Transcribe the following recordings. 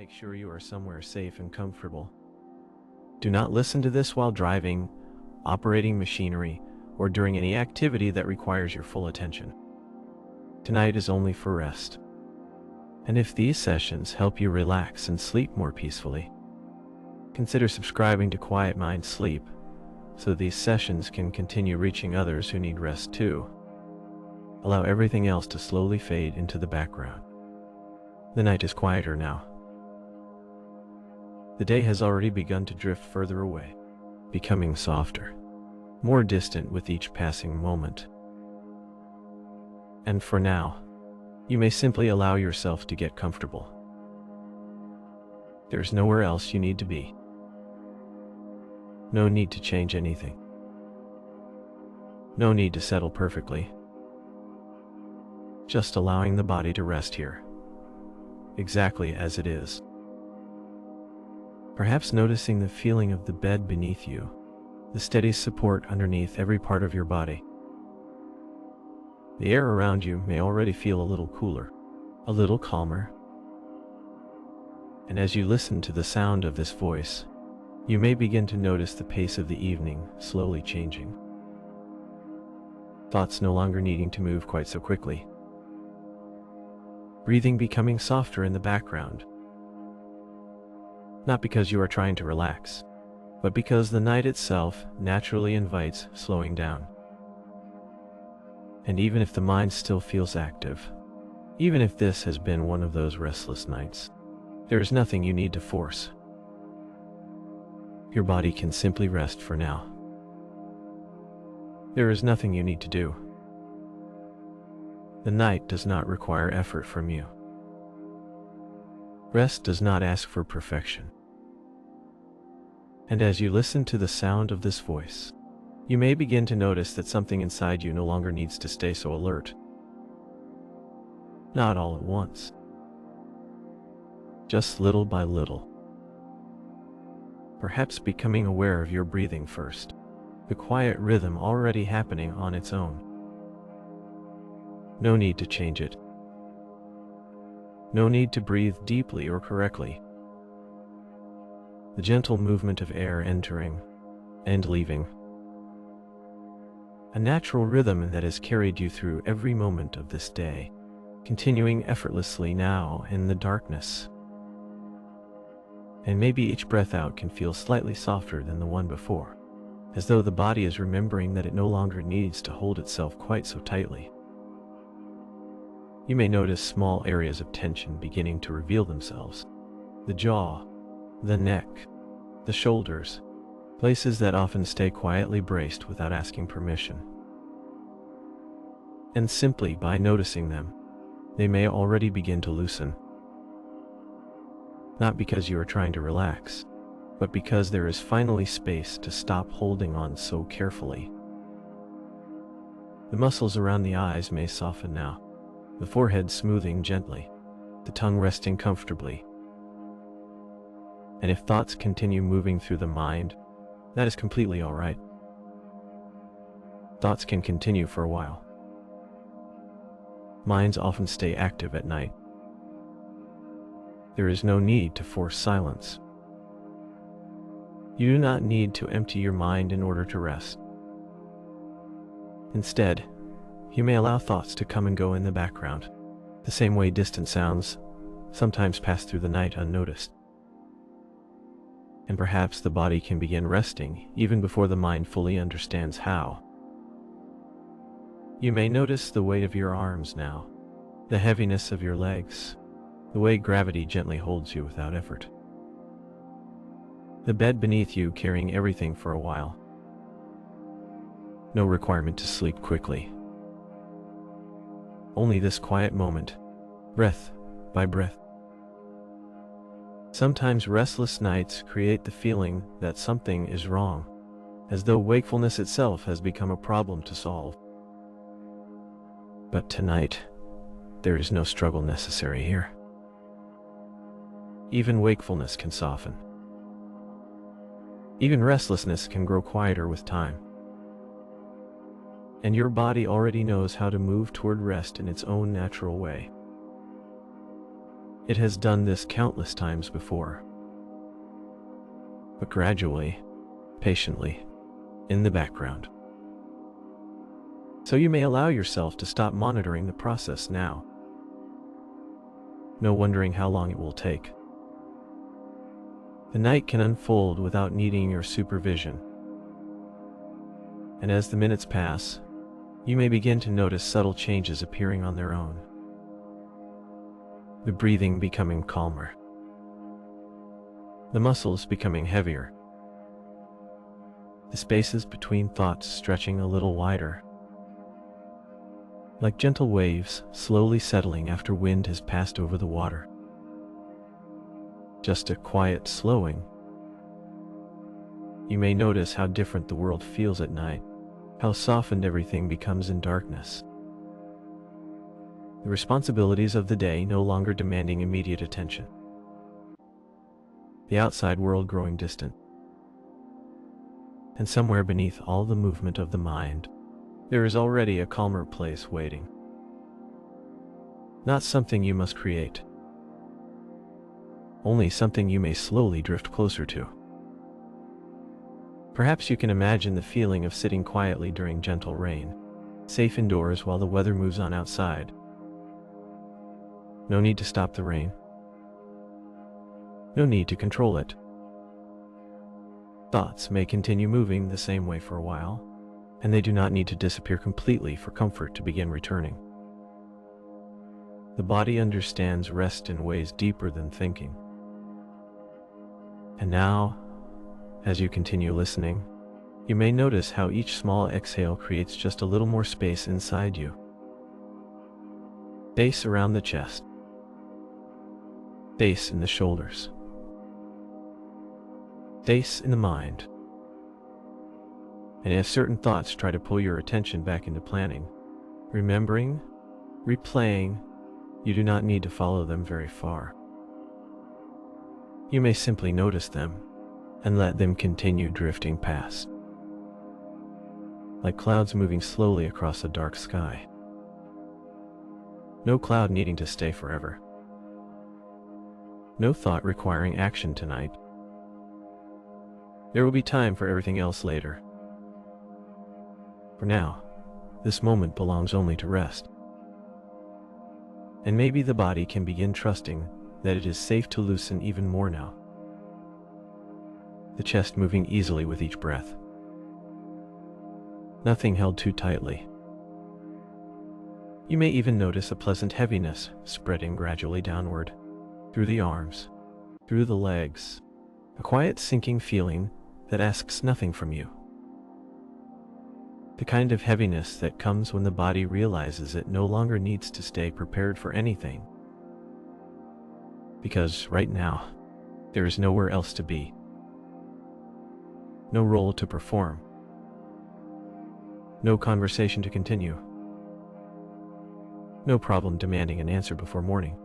Make sure you are somewhere safe and comfortable. Do not listen to this while driving, operating machinery, or during any activity that requires your full attention. Tonight is only for rest. And if these sessions help you relax and sleep more peacefully, consider subscribing to QuietMind Sleep so these sessions can continue reaching others who need rest too. Allow everything else to slowly fade into the background. The night is quieter now. The day has already begun to drift further away, becoming softer, more distant with each passing moment. And for now, you may simply allow yourself to get comfortable. There's nowhere else you need to be. No need to change anything. No need to settle perfectly. Just allowing the body to rest here, exactly as it is. Perhaps noticing the feeling of the bed beneath you, the steady support underneath every part of your body. The air around you may already feel a little cooler, a little calmer. And as you listen to the sound of this voice, you may begin to notice the pace of the evening slowly changing. Thoughts no longer needing to move quite so quickly. Breathing becoming softer in the background. Not because you are trying to relax, but because the night itself naturally invites slowing down. And even if the mind still feels active, even if this has been one of those restless nights, there is nothing you need to force. Your body can simply rest for now. There is nothing you need to do. The night does not require effort from you. Rest does not ask for perfection. And as you listen to the sound of this voice, you may begin to notice that something inside you no longer needs to stay so alert. Not all at once. Just little by little. Perhaps becoming aware of your breathing first, the quiet rhythm already happening on its own. No need to change it. No need to breathe deeply or correctly. The gentle movement of air entering and leaving. A natural rhythm that has carried you through every moment of this day, continuing effortlessly now in the darkness. And maybe each breath out can feel slightly softer than the one before, as though the body is remembering that it no longer needs to hold itself quite so tightly. You may notice small areas of tension beginning to reveal themselves. The jaw, the neck, the shoulders, places that often stay quietly braced without asking permission. And simply by noticing them, they may already begin to loosen. Not because you are trying to relax, but because there is finally space to stop holding on so carefully. The muscles around the eyes may soften now, the forehead smoothing gently, the tongue resting comfortably. And if thoughts continue moving through the mind, that is completely all right. Thoughts can continue for a while. Minds often stay active at night. There is no need to force silence. You do not need to empty your mind in order to rest. Instead, you may allow thoughts to come and go in the background, the same way distant sounds sometimes pass through the night unnoticed. And perhaps the body can begin resting even before the mind fully understands how. You may notice the weight of your arms now, the heaviness of your legs, the way gravity gently holds you without effort. The bed beneath you carrying everything for a while. No requirement to sleep quickly. Only this quiet moment, breath by breath. Sometimes restless nights create the feeling that something is wrong, as though wakefulness itself has become a problem to solve. But tonight, there is no struggle necessary here. Even wakefulness can soften. Even restlessness can grow quieter with time. And your body already knows how to move toward rest in its own natural way. It has done this countless times before. But gradually, patiently, in the background. So you may allow yourself to stop monitoring the process now. No wondering how long it will take. The night can unfold without needing your supervision. And as the minutes pass, you may begin to notice subtle changes appearing on their own. The breathing becoming calmer. The muscles becoming heavier. The spaces between thoughts stretching a little wider. Like gentle waves slowly settling after wind has passed over the water. Just a quiet slowing. You may notice how different the world feels at night, how softened everything becomes in darkness. The responsibilities of the day no longer demanding immediate attention. The outside world growing distant. And somewhere beneath all the movement of the mind, there is already a calmer place waiting. Not something you must create. Only something you may slowly drift closer to. Perhaps you can imagine the feeling of sitting quietly during gentle rain, safe indoors while the weather moves on outside. No need to stop the rain. No need to control it. Thoughts may continue moving the same way for a while, and they do not need to disappear completely for comfort to begin returning. The body understands rest in ways deeper than thinking. And now, as you continue listening, you may notice how each small exhale creates just a little more space inside you. Space around the chest. Space in the shoulders. Space in the mind. And if certain thoughts try to pull your attention back into planning, remembering, replaying, you do not need to follow them very far. You may simply notice them and let them continue drifting past, like clouds moving slowly across a dark sky. No cloud needing to stay forever. No thought requiring action tonight. There will be time for everything else later. For now, this moment belongs only to rest. And maybe the body can begin trusting that it is safe to loosen even more now. The chest moving easily with each breath. Nothing held too tightly. You may even notice a pleasant heaviness spreading gradually downward, through the arms, through the legs, a quiet sinking feeling that asks nothing from you. The kind of heaviness that comes when the body realizes it no longer needs to stay prepared for anything. Because right now, there is nowhere else to be. No role to perform. No conversation to continue. No problem demanding an answer before morning.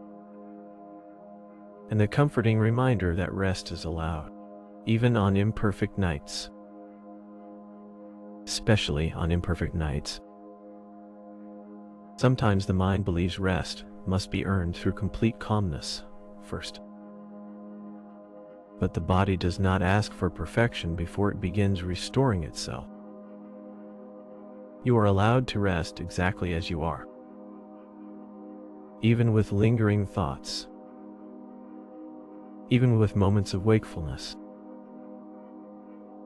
And the comforting reminder that rest is allowed, even on imperfect nights. Especially on imperfect nights. Sometimes the mind believes rest must be earned through complete calmness first. But the body does not ask for perfection before it begins restoring itself. You are allowed to rest exactly as you are, even with lingering thoughts, even with moments of wakefulness.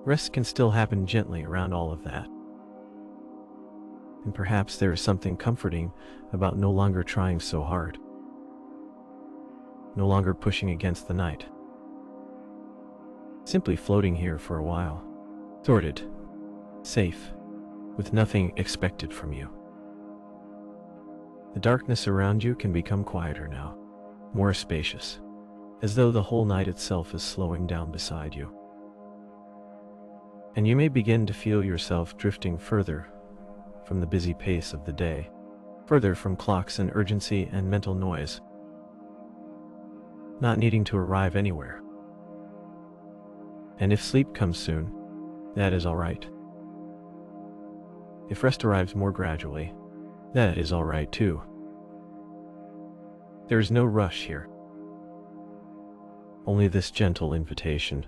Rest can still happen gently around all of that. And perhaps there is something comforting about no longer trying so hard, no longer pushing against the night. Simply floating here for a while, sorted, safe, with nothing expected from you. The darkness around you can become quieter now, more spacious, as though the whole night itself is slowing down beside you. And you may begin to feel yourself drifting further from the busy pace of the day, further from clocks and urgency and mental noise, not needing to arrive anywhere. And if sleep comes soon, that is all right. If rest arrives more gradually, that is all right too. There is no rush here, Only this gentle invitation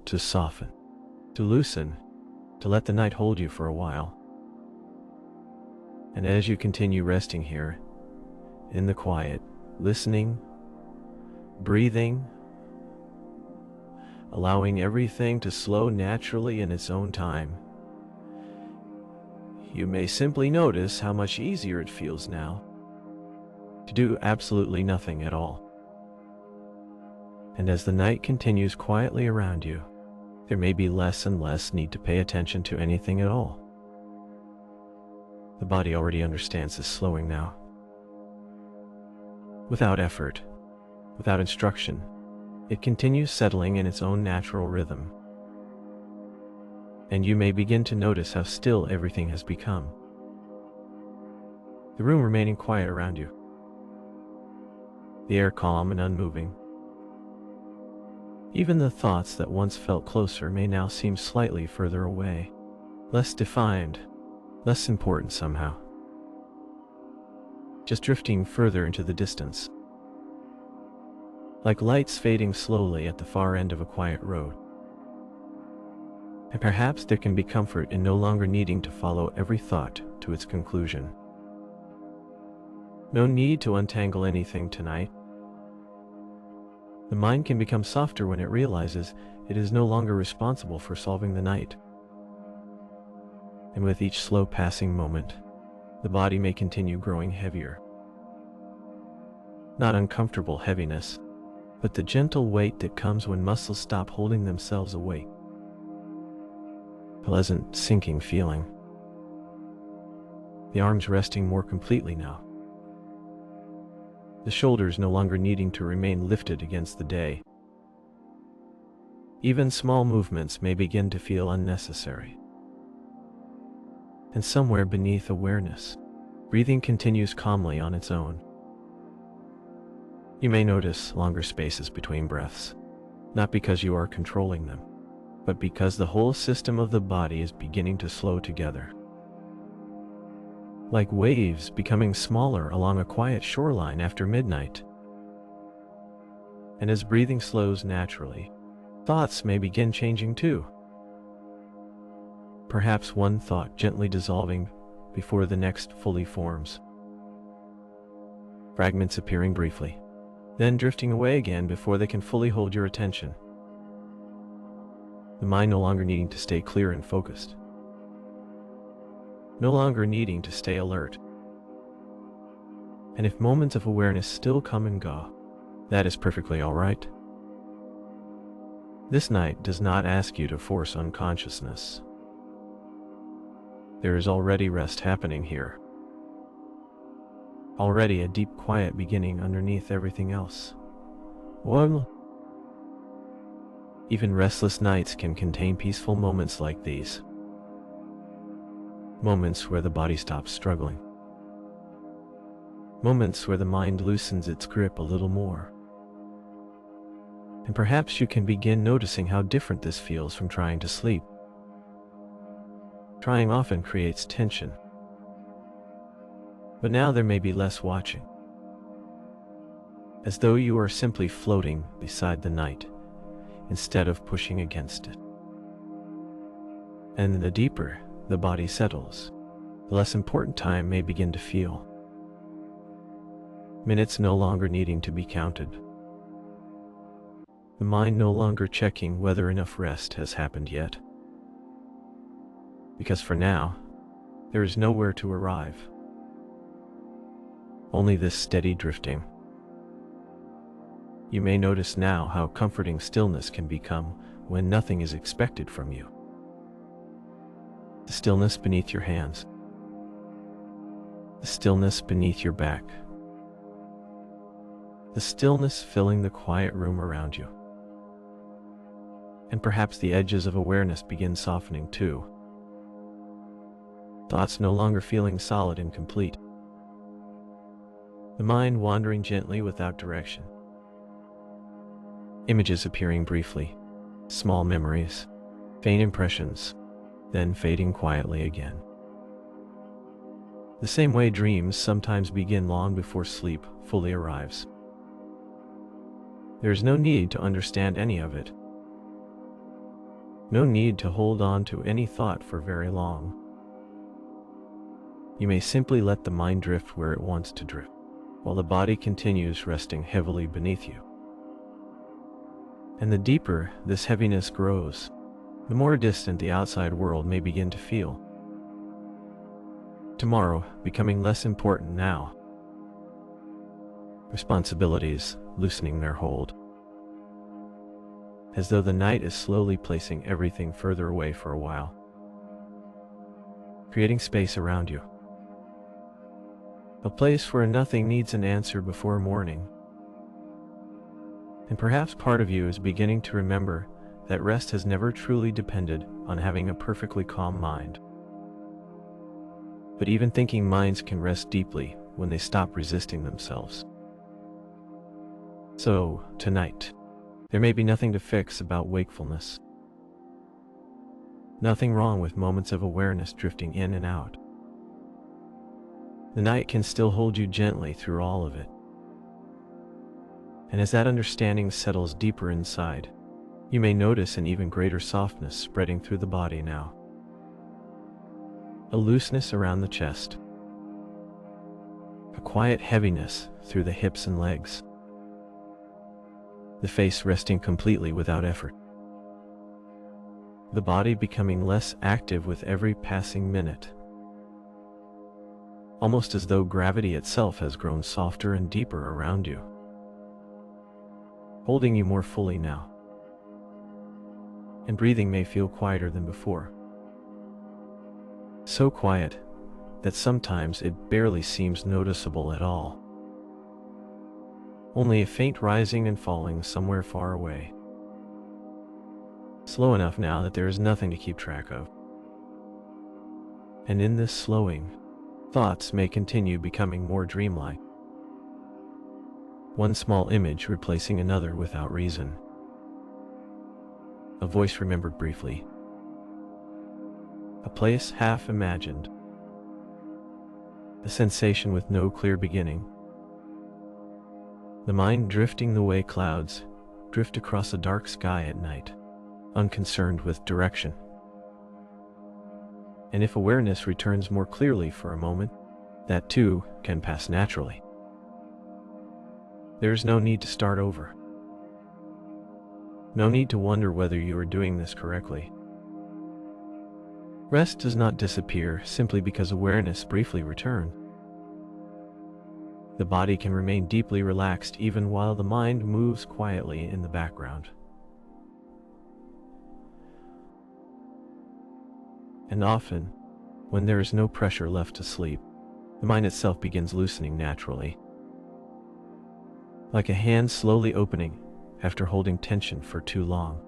to soften, to loosen, to let the night hold you for a while. And as you continue resting here, in the quiet, listening, breathing, allowing everything to slow naturally in its own time, you may simply notice how much easier it feels now to do absolutely nothing at all. And as the night continues quietly around you, there may be less and less need to pay attention to anything at all. The body already understands this slowing now. Without effort, without instruction, it continues settling in its own natural rhythm. And you may begin to notice how still everything has become. The room remaining quiet around you. The air calm and unmoving. Even the thoughts that once felt closer may now seem slightly further away, less defined, less important somehow. Just drifting further into the distance. Like lights fading slowly at the far end of a quiet road. And perhaps there can be comfort in no longer needing to follow every thought to its conclusion. No need to untangle anything tonight. The mind can become softer when it realizes it is no longer responsible for solving the night. And with each slow passing moment, the body may continue growing heavier. Not uncomfortable heaviness, but the gentle weight that comes when muscles stop holding themselves awake. Pleasant, sinking feeling. The arms resting more completely now. The shoulders no longer needing to remain lifted against the day. Even small movements may begin to feel unnecessary. And somewhere beneath awareness, breathing continues calmly on its own. You may notice longer spaces between breaths, not because you are controlling them, but because the whole system of the body is beginning to slow together. Like waves becoming smaller along a quiet shoreline after midnight. And as breathing slows naturally, thoughts may begin changing too. Perhaps one thought gently dissolving before the next fully forms. Fragments appearing briefly, then drifting away again before they can fully hold your attention. The mind no longer needing to stay clear and focused. No longer needing to stay alert. And if moments of awareness still come and go, that is perfectly all right. This night does not ask you to force unconsciousness. There is already rest happening here. Already a deep quiet beginning underneath everything else. Well, even restless nights can contain peaceful moments like these. Moments where the body stops struggling. Moments where the mind loosens its grip a little more. And perhaps you can begin noticing how different this feels from trying to sleep. Trying often creates tension. But now there may be less watching. As though you are simply floating beside the night, instead of pushing against it. And the deeper the body settles, the less important time may begin to feel. Minutes no longer needing to be counted. The mind no longer checking whether enough rest has happened yet. Because for now, there is nowhere to arrive. Only this steady drifting. You may notice now how comforting stillness can become when nothing is expected from you. The stillness beneath your hands. The stillness beneath your back. The stillness filling the quiet room around you. And perhaps the edges of awareness begin softening too. Thoughts no longer feeling solid and complete. The mind wandering gently without direction. Images appearing briefly, small memories, faint impressions, then fading quietly again. The same way dreams sometimes begin long before sleep fully arrives. There is no need to understand any of it. No need to hold on to any thought for very long. You may simply let the mind drift where it wants to drift, while the body continues resting heavily beneath you. And the deeper this heaviness grows, the more distant the outside world may begin to feel. Tomorrow becoming less important now. Responsibilities loosening their hold, as though the night is slowly placing everything further away for a while, creating space around you. A place where nothing needs an answer before morning. And perhaps part of you is beginning to remember that rest has never truly depended on having a perfectly calm mind. But even thinking minds can rest deeply when they stop resisting themselves. So, tonight, there may be nothing to fix about wakefulness. Nothing wrong with moments of awareness drifting in and out. The night can still hold you gently through all of it. And as that understanding settles deeper inside, you may notice an even greater softness spreading through the body now. A looseness around the chest. A quiet heaviness through the hips and legs. The face resting completely without effort. The body becoming less active with every passing minute. Almost as though gravity itself has grown softer and deeper around you, holding you more fully now. And breathing may feel quieter than before. So quiet that sometimes it barely seems noticeable at all. Only a faint rising and falling somewhere far away. Slow enough now that there is nothing to keep track of. And in this slowing, thoughts may continue becoming more dreamlike. One small image replacing another without reason. A voice remembered briefly. A place half imagined. A sensation with no clear beginning. The mind drifting the way clouds drift across a dark sky at night, unconcerned with direction. And if awareness returns more clearly for a moment, that too can pass naturally. There is no need to start over. No need to wonder whether you are doing this correctly. Rest does not disappear simply because awareness briefly returns. The body can remain deeply relaxed even while the mind moves quietly in the background. And often, when there is no pressure left to sleep, the mind itself begins loosening naturally. Like a hand slowly opening after holding tension for too long.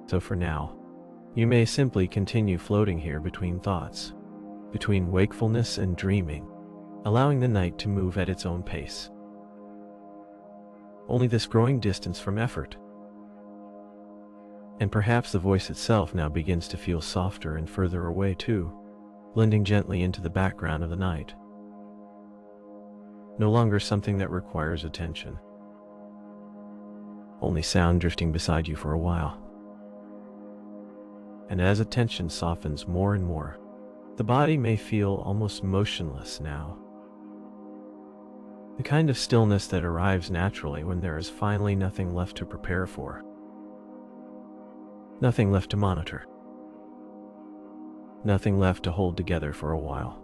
So for now, you may simply continue floating here between thoughts, between wakefulness and dreaming, allowing the night to move at its own pace. Only this growing distance from effort. And perhaps the voice itself now begins to feel softer and further away too, blending gently into the background of the night. No longer something that requires attention. Only sound drifting beside you for a while. And as attention softens more and more, the body may feel almost motionless now. The kind of stillness that arrives naturally when there is finally nothing left to prepare for. Nothing left to monitor. Nothing left to hold together for a while.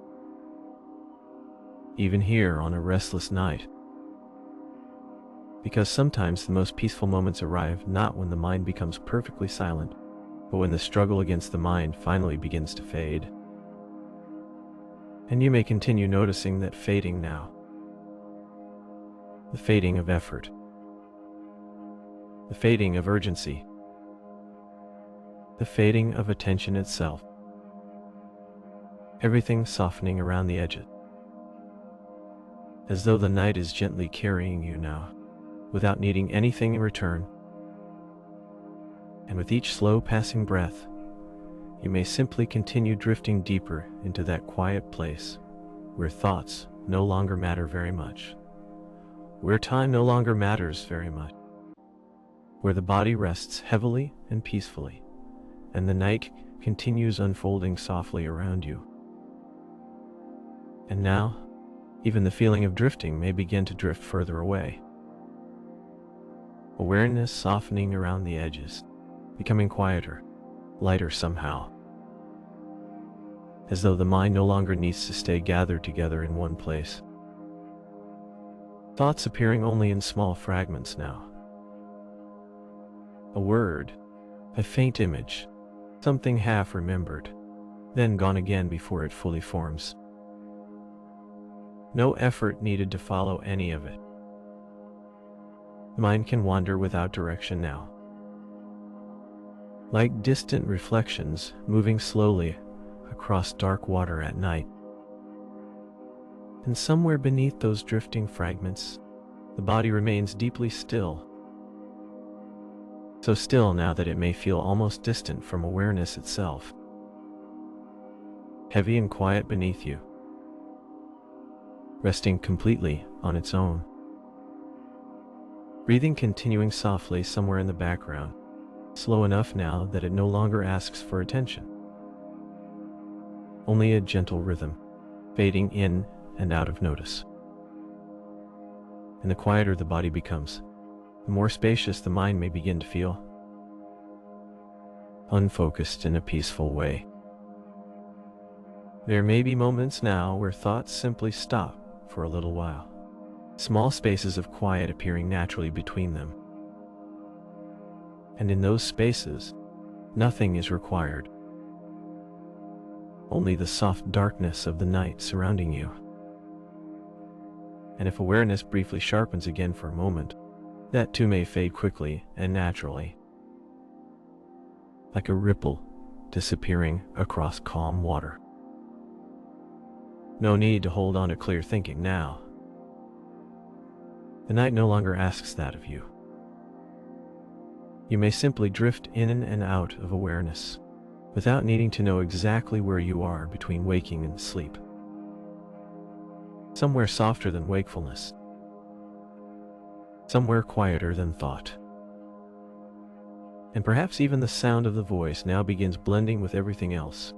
Even here on a restless night. Because sometimes the most peaceful moments arrive not when the mind becomes perfectly silent, but when the struggle against the mind finally begins to fade. And you may continue noticing that fading now. The fading of effort. The fading of urgency. The fading of attention itself. Everything softening around the edges. As though the night is gently carrying you now, without needing anything in return. And with each slow passing breath, you may simply continue drifting deeper into that quiet place where thoughts no longer matter very much, where time no longer matters very much, where the body rests heavily and peacefully, and the night continues unfolding softly around you. And now, even the feeling of drifting may begin to drift further away. Awareness softening around the edges, becoming quieter, lighter somehow, as though the mind no longer needs to stay gathered together in one place. Thoughts appearing only in small fragments now. A word, a faint image, something half remembered, then gone again before it fully forms. No effort needed to follow any of it. The mind can wander without direction now, like distant reflections moving slowly across dark water at night. And somewhere beneath those drifting fragments, the body remains deeply still. So still now that it may feel almost distant from awareness itself. Heavy and quiet beneath you, resting completely on its own. Breathing continuing softly somewhere in the background, slow enough now that it no longer asks for attention. Only a gentle rhythm, fading in and out of notice. And the quieter the body becomes, the more spacious the mind may begin to feel. Unfocused in a peaceful way. There may be moments now where thoughts simply stop for a little while. Small spaces of quiet appearing naturally between them. And in those spaces, nothing is required. Only the soft darkness of the night surrounding you. And if awareness briefly sharpens again for a moment, that too may fade quickly and naturally, like a ripple disappearing across calm water. No need to hold on to clear thinking now. The night no longer asks that of you. You may simply drift in and out of awareness, without needing to know exactly where you are between waking and sleep. Somewhere softer than wakefulness. Somewhere quieter than thought. And perhaps even the sound of the voice now begins blending with everything else,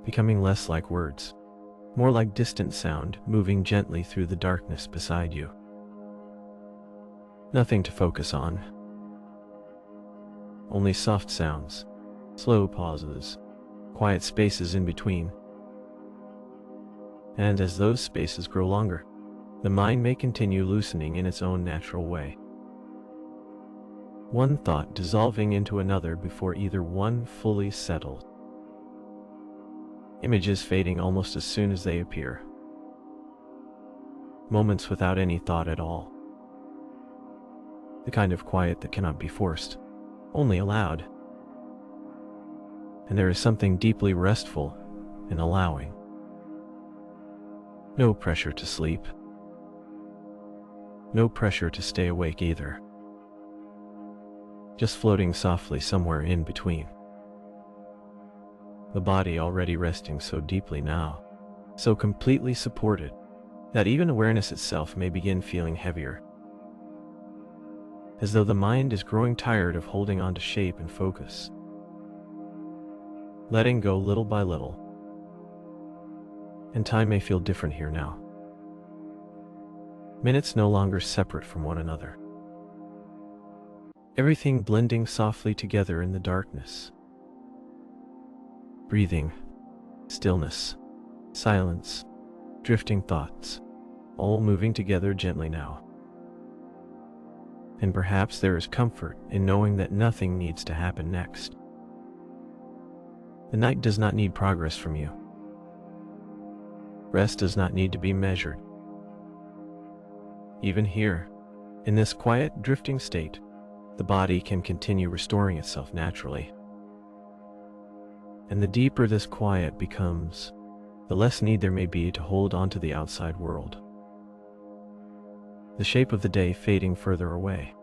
becoming less like words, more like distant sound moving gently through the darkness beside you. Nothing to focus on. Only soft sounds, slow pauses, quiet spaces in between. And as those spaces grow longer, the mind may continue loosening in its own natural way. One thought dissolving into another before either one fully settles. Images fading almost as soon as they appear. Moments without any thought at all. The kind of quiet that cannot be forced, only allowed. And there is something deeply restful in allowing. No pressure to sleep. No pressure to stay awake either. Just floating softly somewhere in between. The body already resting so deeply now, so completely supported, that even awareness itself may begin feeling heavier. As though the mind is growing tired of holding on to shape and focus. Letting go little by little. And time may feel different here now. Minutes no longer separate from one another. Everything blending softly together in the darkness. Breathing, stillness, silence, drifting thoughts, all moving together gently now. And perhaps there is comfort in knowing that nothing needs to happen next. The night does not need progress from you. Rest does not need to be measured. Even here, in this quiet, drifting state, the body can continue restoring itself naturally. And the deeper this quiet becomes, the less need there may be to hold on to the outside world. The shape of the day fading further away.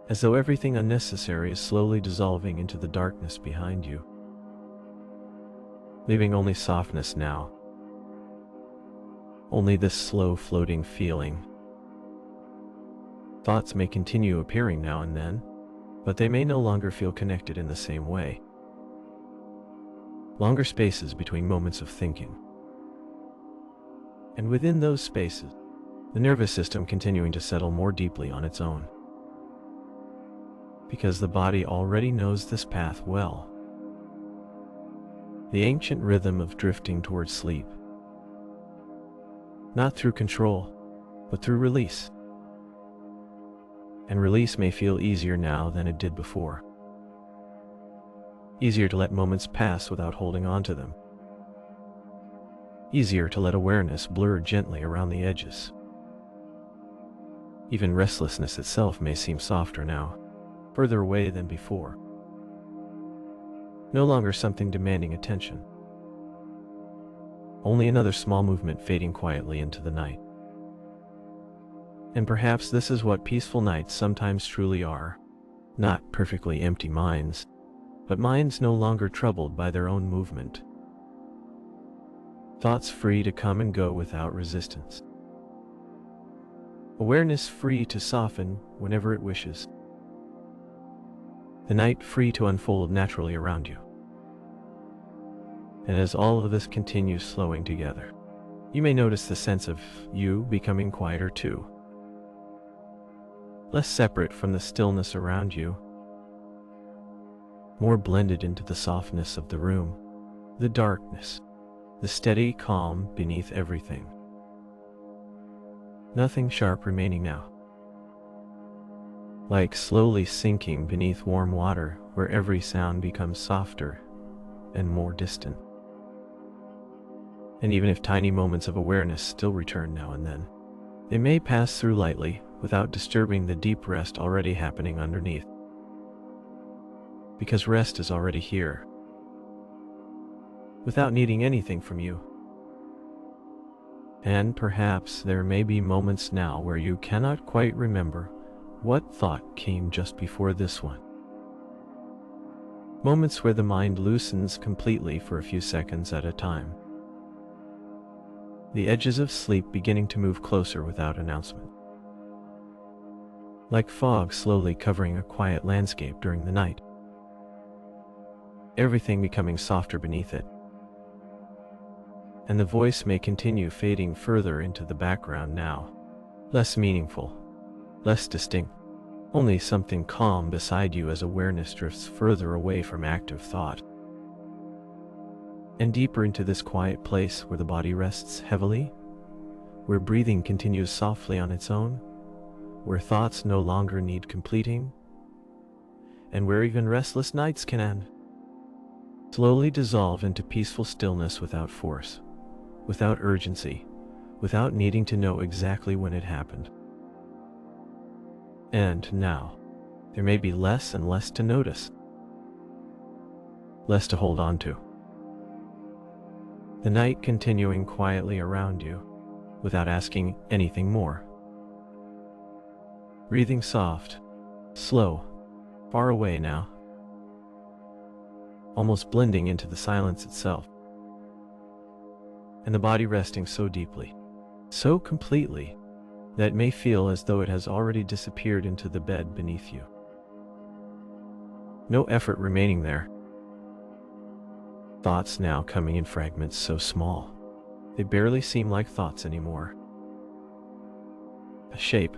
As though everything unnecessary is slowly dissolving into the darkness behind you. Leaving only softness now. Only this slow floating feeling, Thoughts may continue appearing now and then, but they may no longer feel connected in the same way. Longer spaces between moments of thinking. And within those spaces, the nervous system continuing to settle more deeply on its own. Because the body already knows this path well. The ancient rhythm of drifting towards sleep. Not through control, but through release. And release may feel easier now than it did before. Easier to let moments pass without holding on to them. Easier to let awareness blur gently around the edges. Even restlessness itself may seem softer now, further away than before. No longer something demanding attention. Only another small movement fading quietly into the night. And perhaps this is what peaceful nights sometimes truly are. Not perfectly empty minds, but minds no longer troubled by their own movement. Thoughts free to come and go without resistance. Awareness free to soften whenever it wishes. The night free to unfold naturally around you. And as all of this continues flowing together, you may notice the sense of you becoming quieter too. Less separate from the stillness around you. More blended into the softness of the room, the darkness, the steady calm beneath everything. Nothing sharp remaining now. Like slowly sinking beneath warm water where every sound becomes softer and more distant. And even if tiny moments of awareness still return now and then, they may pass through lightly without disturbing the deep rest already happening underneath. Because rest is already here, without needing anything from you. And perhaps there may be moments now where you cannot quite remember what thought came just before this one. Moments where the mind loosens completely for a few seconds at a time. The edges of sleep beginning to move closer without announcement. Like fog slowly covering a quiet landscape during the night. Everything becoming softer beneath it. And the voice may continue fading further into the background now. Less meaningful, less distinct. Only something calm beside you as awareness drifts further away from active thought. And deeper into this quiet place where the body rests heavily, where breathing continues softly on its own, where thoughts no longer need completing, and where even restless nights can end. Slowly dissolve into peaceful stillness without force, without urgency, without needing to know exactly when it happened. And now, there may be less and less to notice, less to hold on to. The night continuing quietly around you, without asking anything more. Breathing soft, slow, far away now. Almost blending into the silence itself. And the body resting so deeply, so completely, that it may feel as though it has already disappeared into the bed beneath you. No effort remaining there. Thoughts now coming in fragments so small, they barely seem like thoughts anymore. A shape,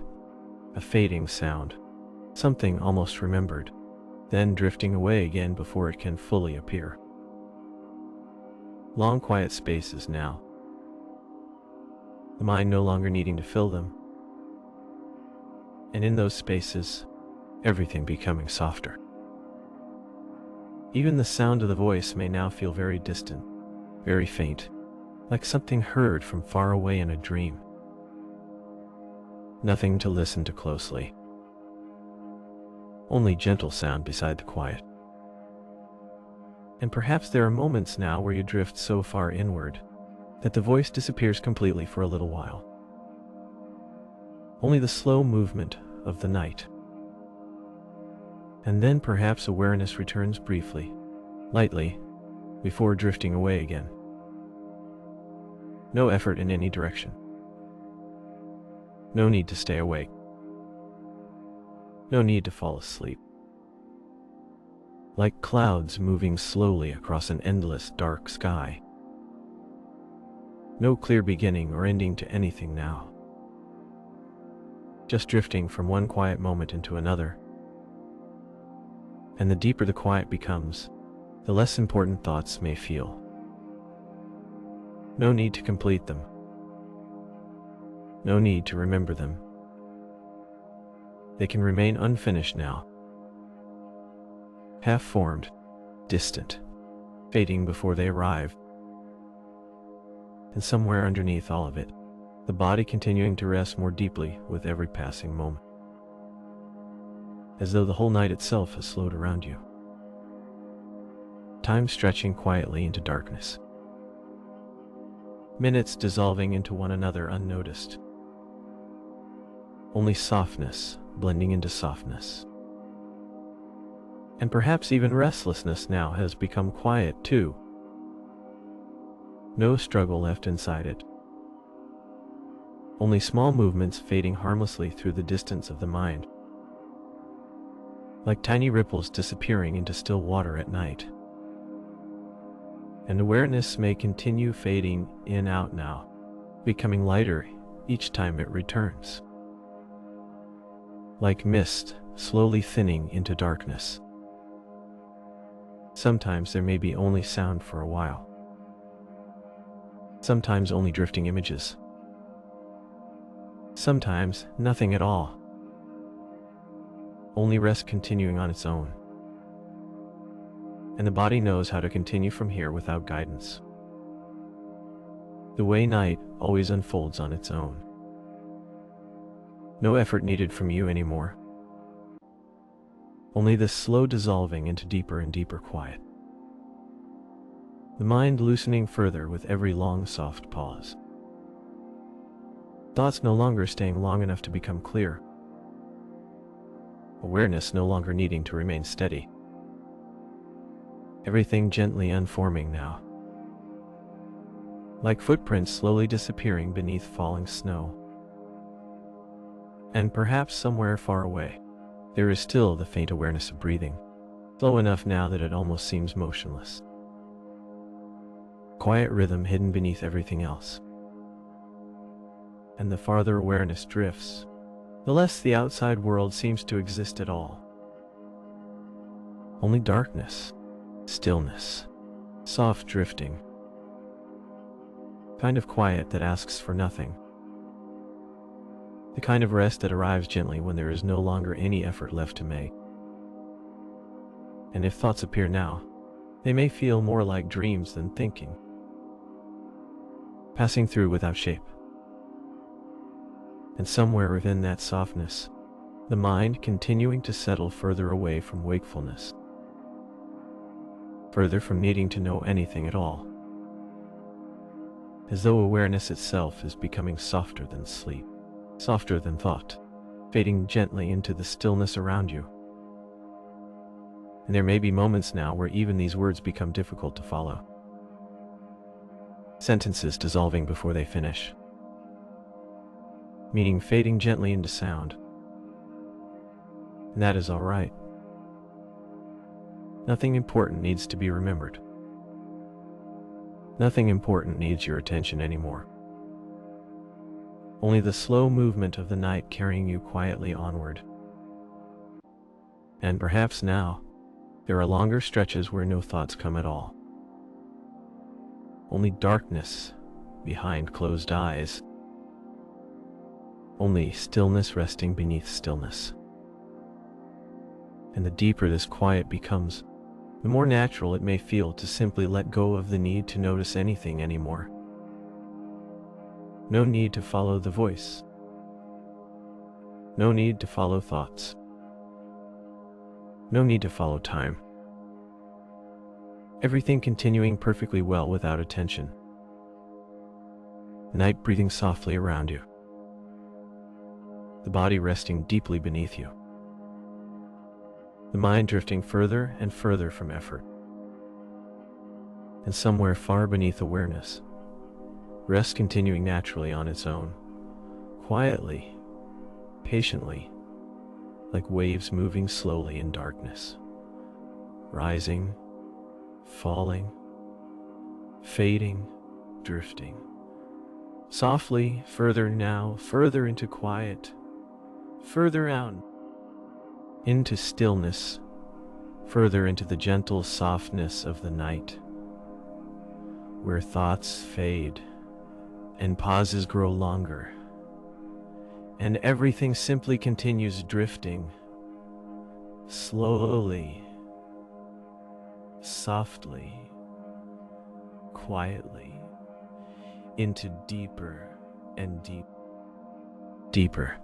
a fading sound, something almost remembered, then drifting away again before it can fully appear. Long quiet spaces now, the mind no longer needing to fill them, and in those spaces, everything becoming softer. Even the sound of the voice may now feel very distant, very faint, like something heard from far away in a dream. Nothing to listen to closely. Only gentle sound beside the quiet. And perhaps there are moments now where you drift so far inward that the voice disappears completely for a little while. Only the slow movement of the night. And then perhaps awareness returns briefly, lightly, before drifting away again. No effort in any direction. No need to stay awake. No need to fall asleep. Like clouds moving slowly across an endless dark sky. No clear beginning or ending to anything now. Just drifting from one quiet moment into another. And the deeper the quiet becomes, the less important thoughts may feel. No need to complete them. No need to remember them. They can remain unfinished now. Half-formed, distant, fading before they arrive. And somewhere underneath all of it, the body continuing to rest more deeply with every passing moment. As though the whole night itself has slowed around you. Time stretching quietly into darkness. Minutes dissolving into one another unnoticed. Only softness blending into softness. And perhaps even restlessness now has become quiet too. No struggle left inside it. Only small movements fading harmlessly through the distance of the mind. Like tiny ripples disappearing into still water at night. And awareness may continue fading in out now, becoming lighter each time it returns. Like mist slowly thinning into darkness. Sometimes there may be only sound for a while. Sometimes only drifting images. Sometimes nothing at all. Only rest continuing on its own. And the body knows how to continue from here without guidance. The way night always unfolds on its own. No effort needed from you anymore. Only this slow dissolving into deeper and deeper quiet. The mind loosening further with every long, soft pause. Thoughts no longer staying long enough to become clear. Awareness no longer needing to remain steady. Everything gently unforming now. Like footprints slowly disappearing beneath falling snow. And perhaps somewhere far away, there is still the faint awareness of breathing, slow enough now that it almost seems motionless. Quiet rhythm hidden beneath everything else. And the farther awareness drifts, the less the outside world seems to exist at all. Only darkness, stillness, soft drifting. Kind of quiet that asks for nothing. The kind of rest that arrives gently when there is no longer any effort left to make. And if thoughts appear now, they may feel more like dreams than thinking. Passing through without shape. And somewhere within that softness, the mind continuing to settle further away from wakefulness. Further from needing to know anything at all. As though awareness itself is becoming softer than sleep. Softer than thought, fading gently into the stillness around you. And there may be moments now where even these words become difficult to follow. Sentences dissolving before they finish. Meaning fading gently into sound. And that is all right. Nothing important needs to be remembered. Nothing important needs your attention anymore. Only the slow movement of the night carrying you quietly onward. And perhaps now, there are longer stretches where no thoughts come at all. Only darkness behind closed eyes. Only stillness resting beneath stillness. And the deeper this quiet becomes, the more natural it may feel to simply let go of the need to notice anything anymore. No need to follow the voice. No need to follow thoughts. No need to follow time. Everything continuing perfectly well without attention. The night breathing softly around you. The body resting deeply beneath you. The mind drifting further and further from effort. And somewhere far beneath awareness, rest continuing naturally on its own, quietly, patiently, like waves moving slowly in darkness, rising, falling, fading, drifting. Softly, further now, further into quiet, further out into stillness, further into the gentle softness of the night, where thoughts fade and pauses grow longer, and everything simply continues drifting, slowly, softly, quietly, into deeper and deeper.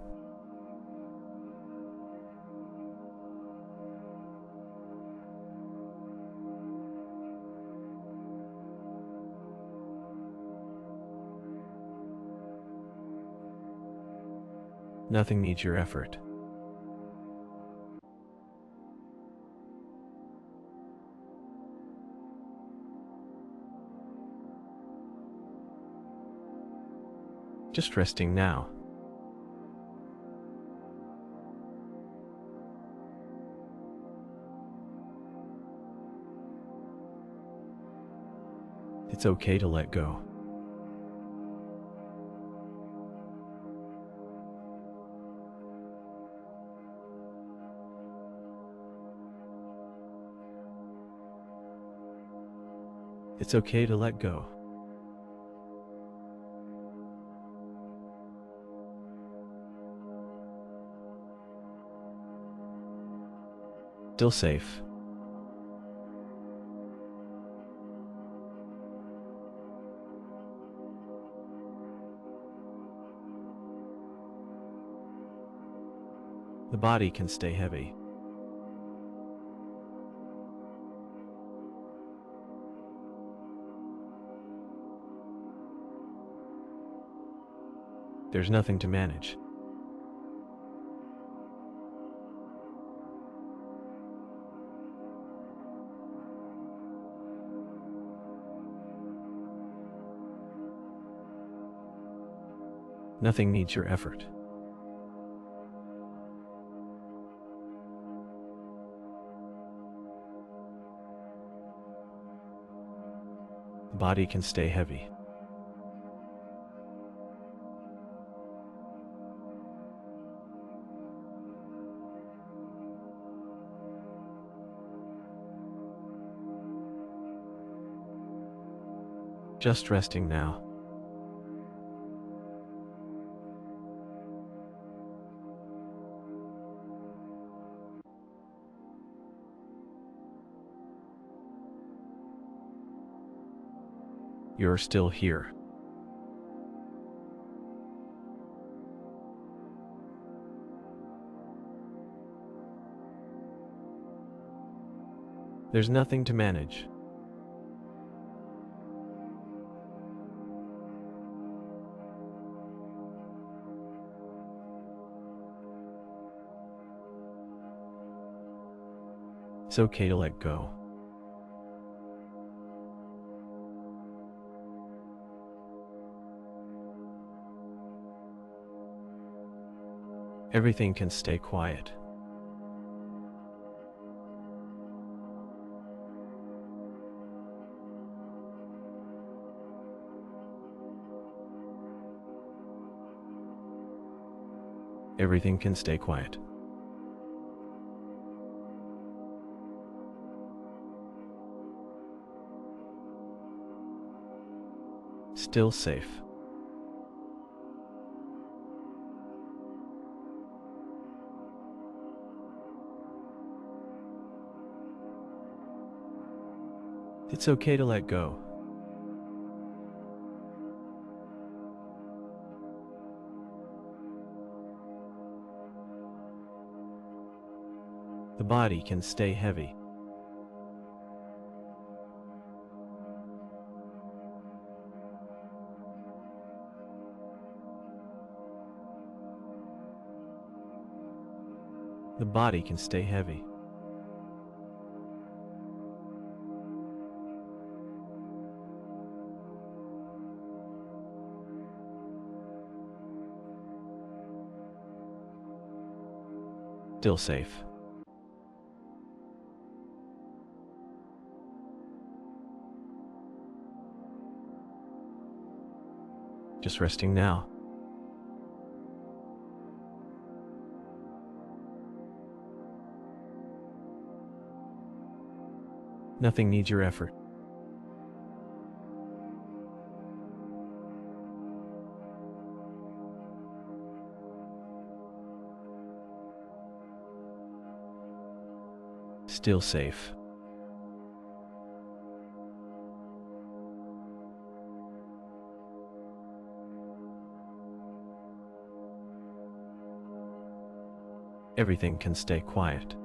Nothing needs your effort. Just resting now. It's okay to let go. It's okay to let go. Still safe. The body can stay heavy. There's nothing to manage. Nothing needs your effort. The body can stay heavy. Just resting now. You're still here. There's nothing to manage. It's okay to let go. Everything can stay quiet. Everything can stay quiet. Still safe. It's okay to let go. The body can stay heavy. The body can stay heavy. Still safe. Just resting now. Nothing needs your effort. Still safe. Everything can stay quiet.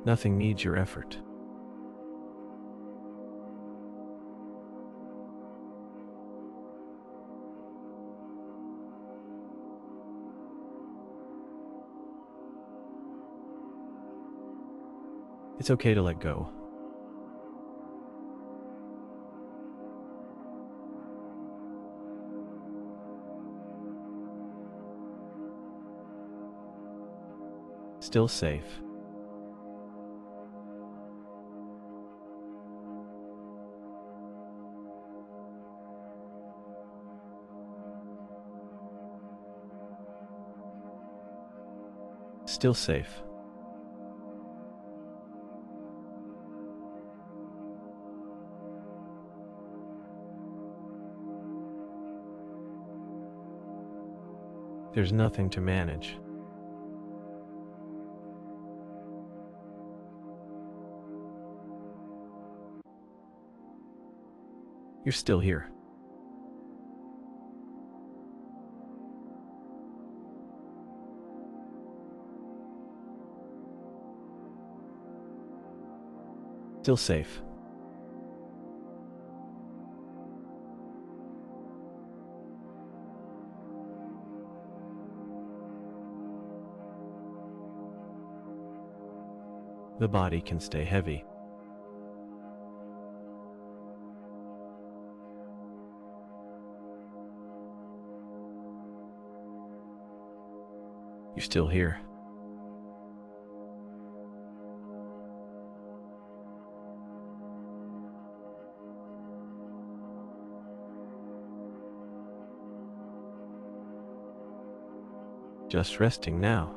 Nothing needs your effort. It's okay to let go. Still safe. Still safe. There's nothing to manage. You're still here. Still safe. The body can stay heavy. You're still here. Just resting now.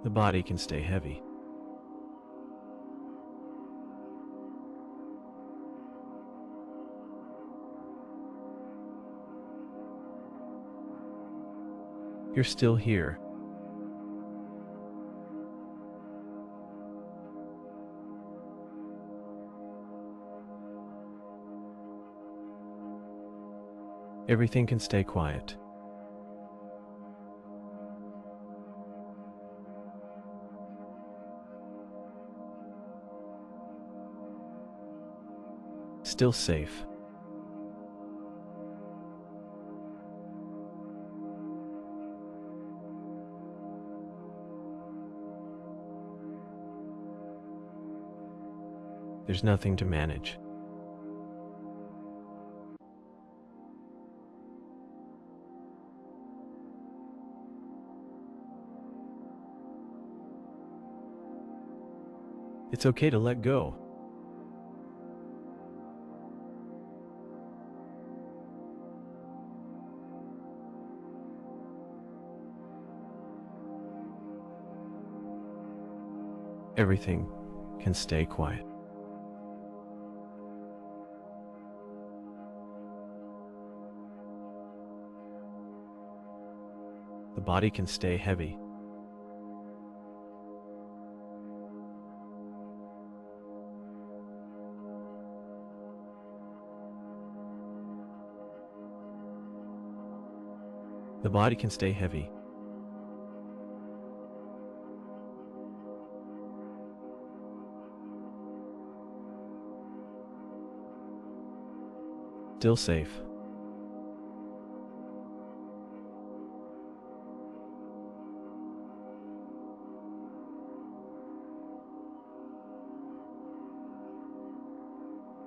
The body can stay heavy. You're still here. Everything can stay quiet. Still safe. There's nothing to manage. It's okay to let go. Everything can stay quiet. The body can stay heavy. The body can stay heavy. Still safe.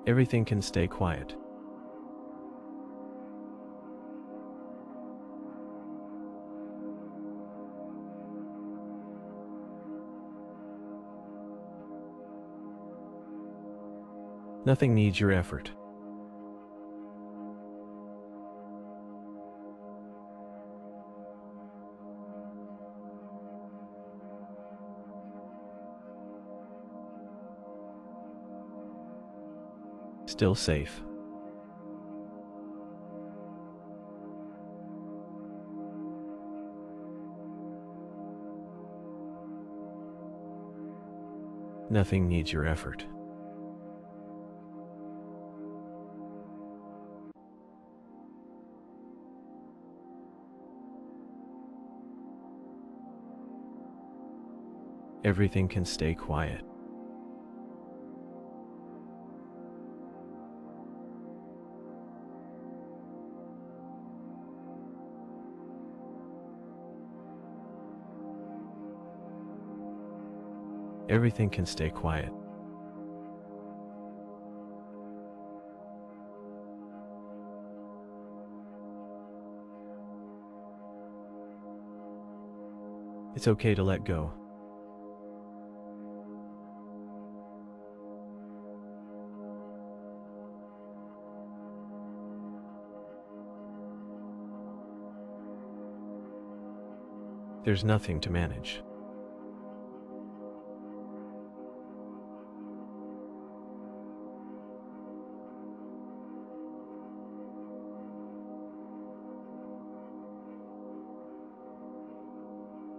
Everything can stay quiet. Nothing needs your effort. Still safe. Nothing needs your effort. Everything can stay quiet. Everything can stay quiet. It's okay to let go. There's nothing to manage.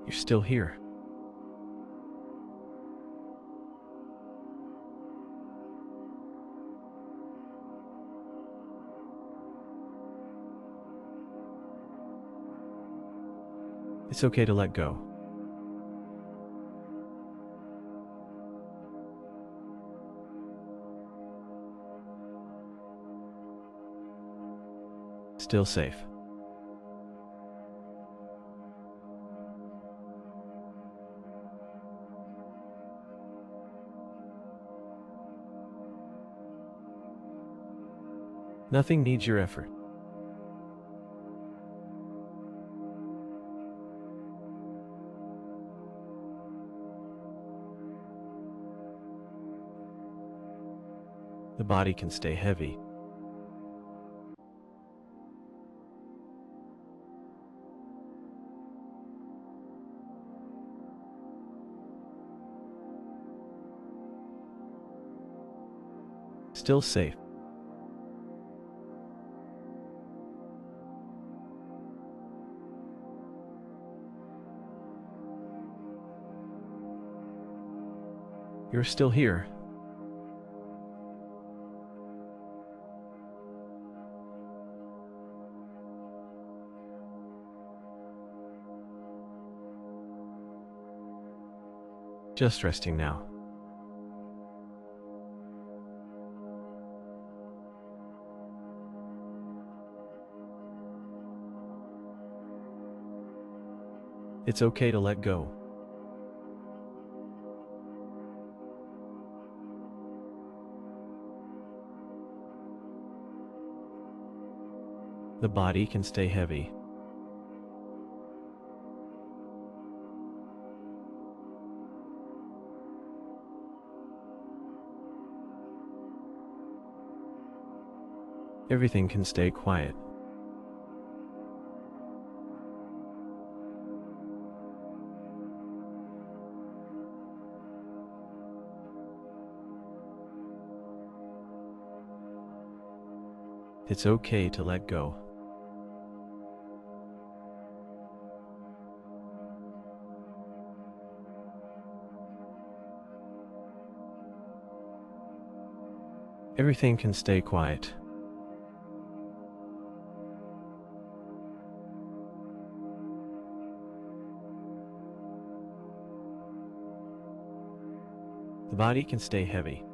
You're still here. It's okay to let go. Still safe. Nothing needs your effort. The body can stay heavy. Still safe. You're still here. Just resting now. It's okay to let go. The body can stay heavy. Everything can stay quiet. It's okay to let go. Everything can stay quiet. The body can stay heavy.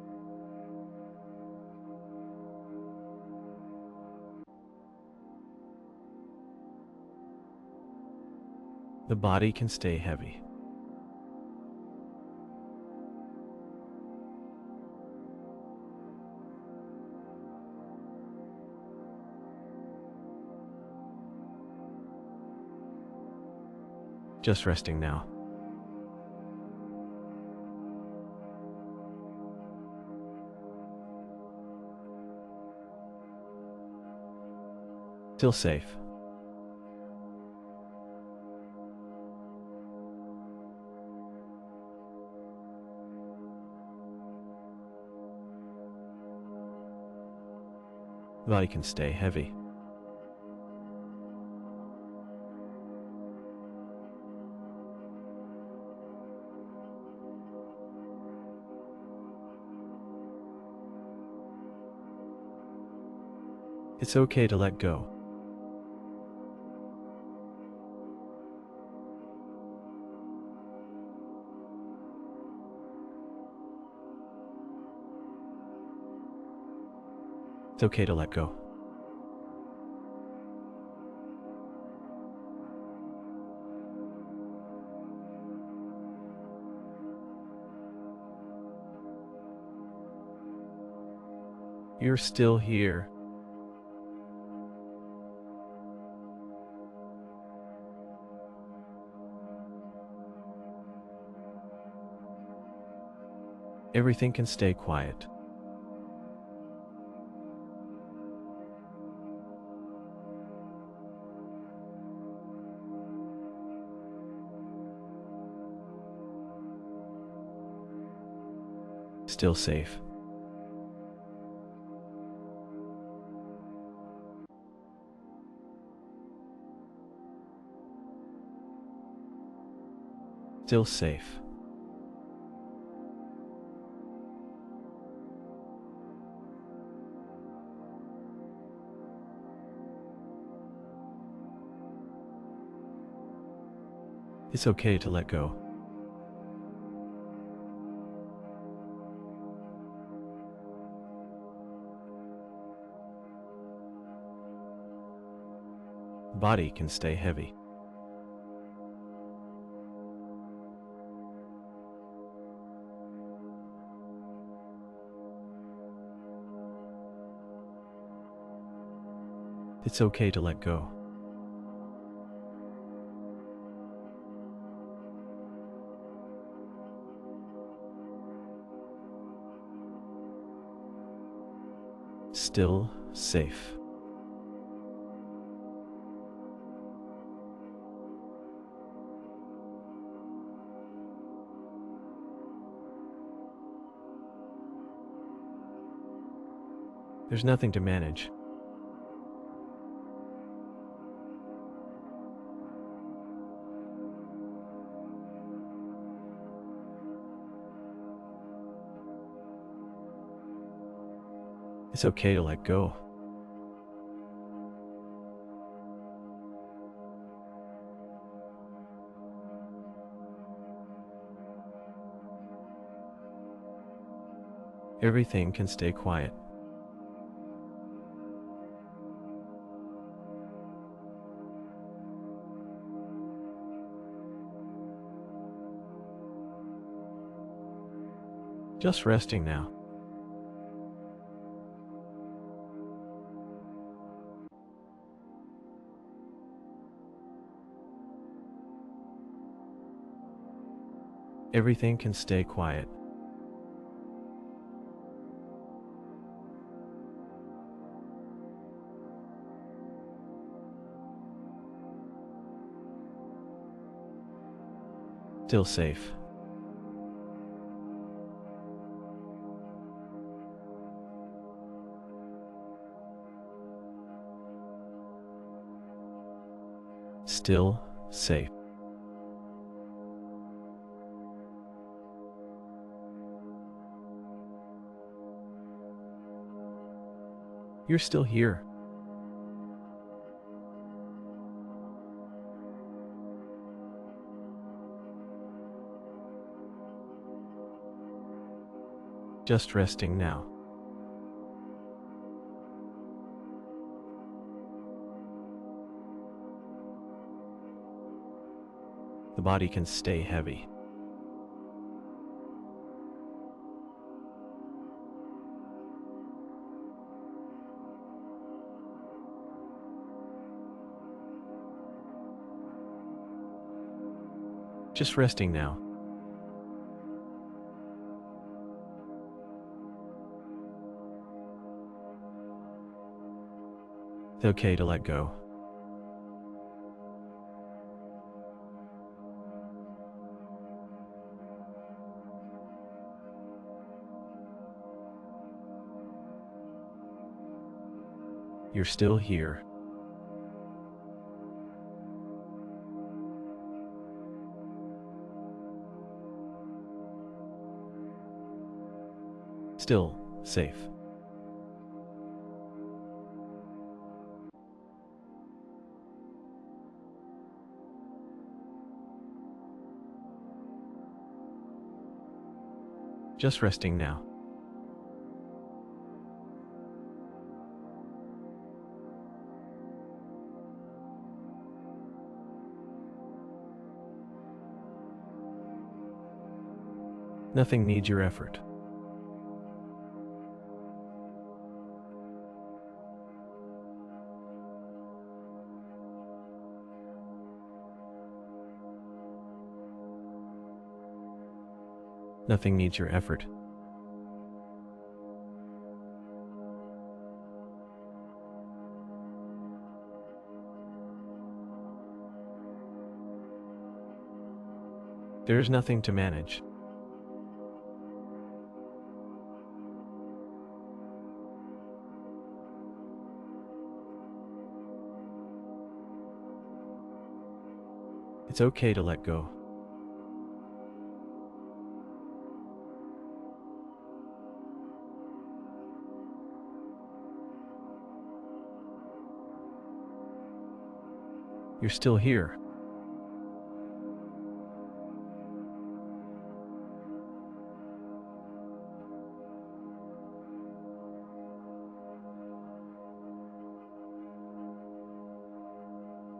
The body can stay heavy. Just resting now. Still safe. The body can stay heavy. It's okay to let go. It's okay to let go. You're still here. Everything can stay quiet. Still safe. Still safe. It's okay to let go. Body can stay heavy. It's okay to let go. Still safe. There's nothing to manage. It's okay to let go. Everything can stay quiet. Just resting now. Everything can stay quiet. Still safe. Still safe. You're still here. Just resting now. The body can stay heavy. Just resting now. It's okay to let go. You're still here. Still safe. Just resting now. Nothing needs your effort. Nothing needs your effort. There is nothing to manage. It's okay to let go. You're still here.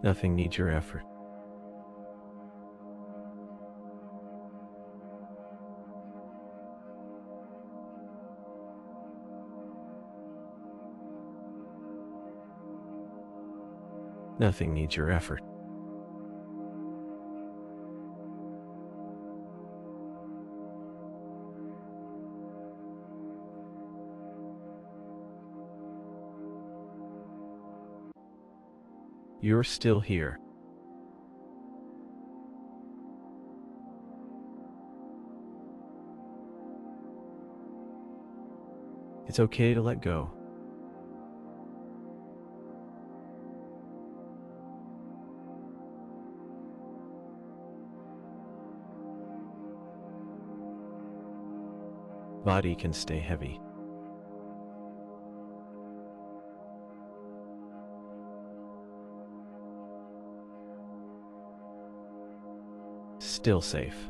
Nothing needs your effort. Nothing needs your effort. You're still here. It's okay to let go. Body can stay heavy. Still safe.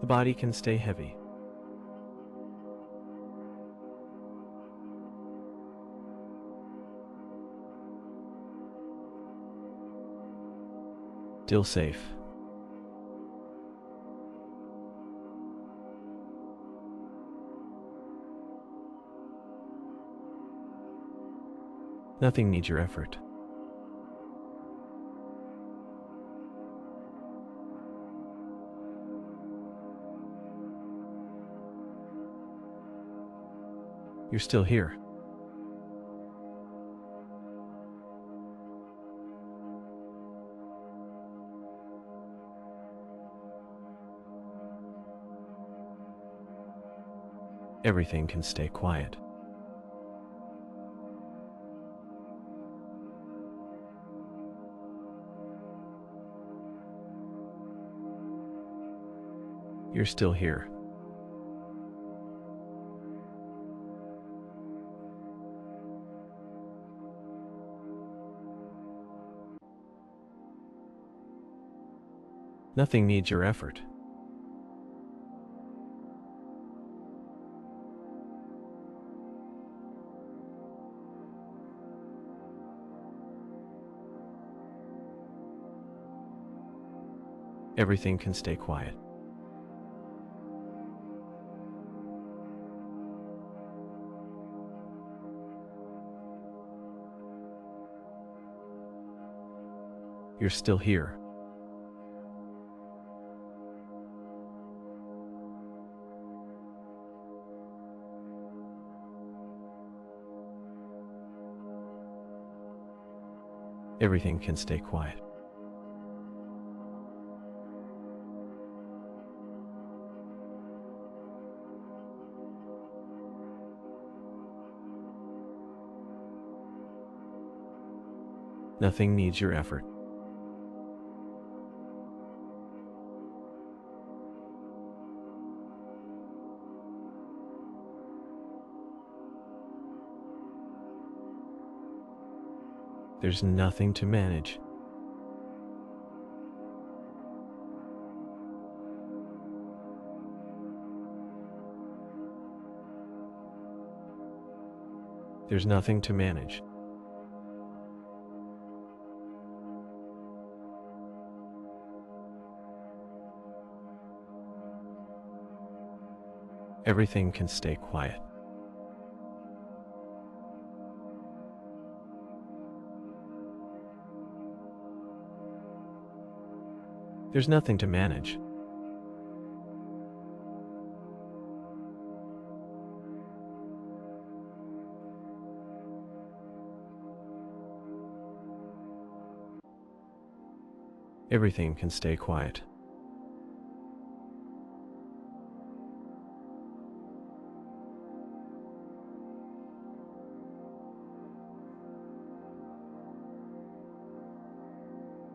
The body can stay heavy. Still safe. Nothing needs your effort. You're still here. Everything can stay quiet. You're still here. Nothing needs your effort. Everything can stay quiet. You're still here. Everything can stay quiet. Nothing needs your effort. There's nothing to manage. There's nothing to manage. Everything can stay quiet. There's nothing to manage. Everything can stay quiet.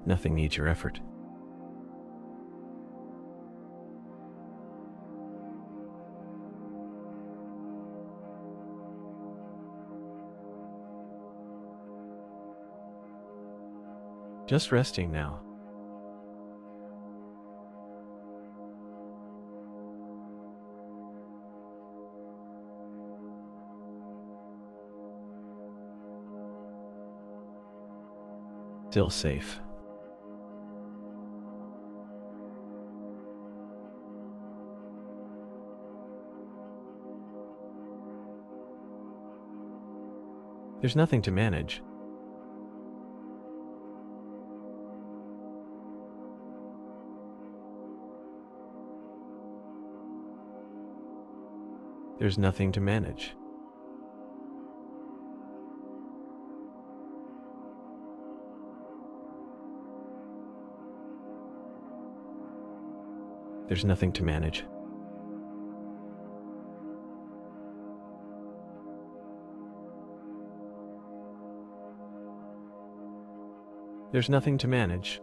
Nothing needs your effort. Just resting now. Still safe. There's nothing to manage. There's nothing to manage. There's nothing to manage. There's nothing to manage.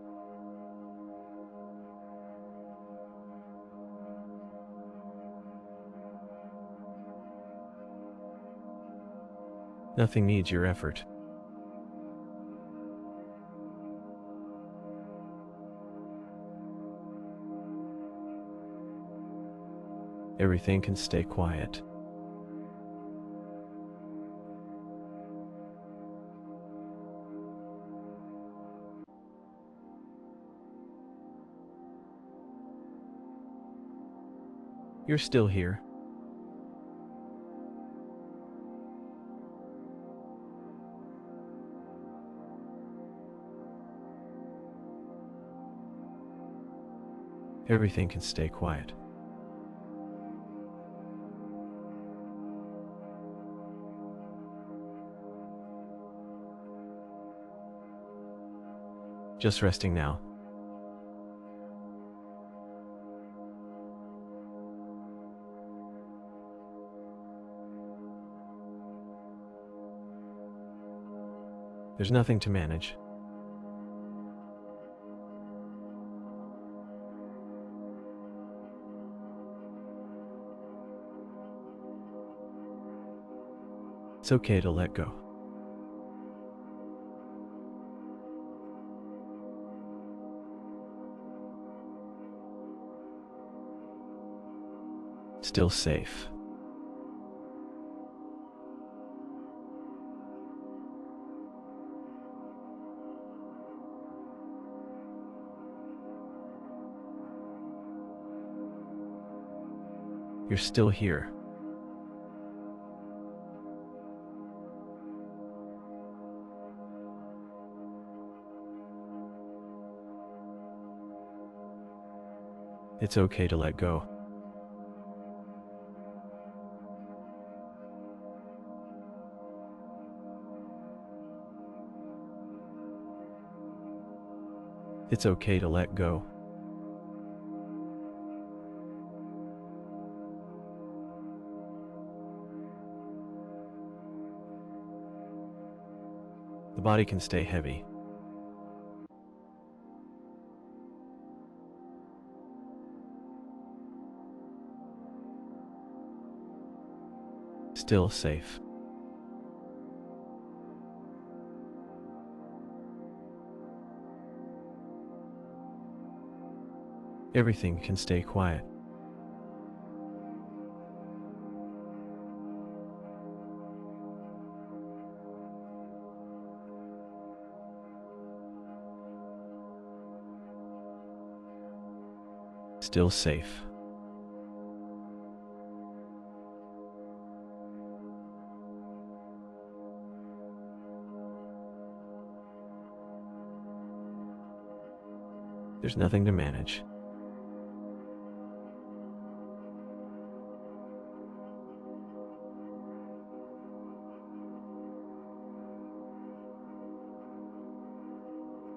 Nothing needs your effort. Everything can stay quiet. You're still here. Everything can stay quiet. Just resting now. There's nothing to manage. It's okay to let go. Still safe. You're still here. It's okay to let go. It's okay to let go. The body can stay heavy. Still safe. Everything can stay quiet. Still safe. There's nothing to manage.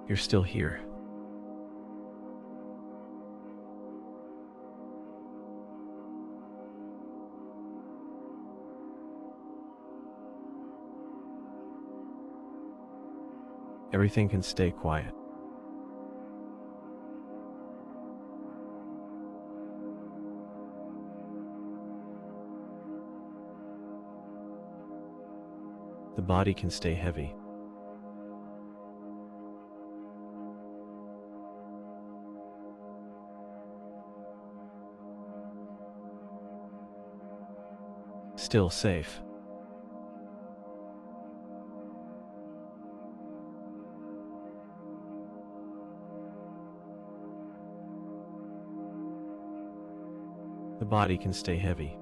You're still here. Everything can stay quiet. The body can stay heavy. Still safe. The body can stay heavy.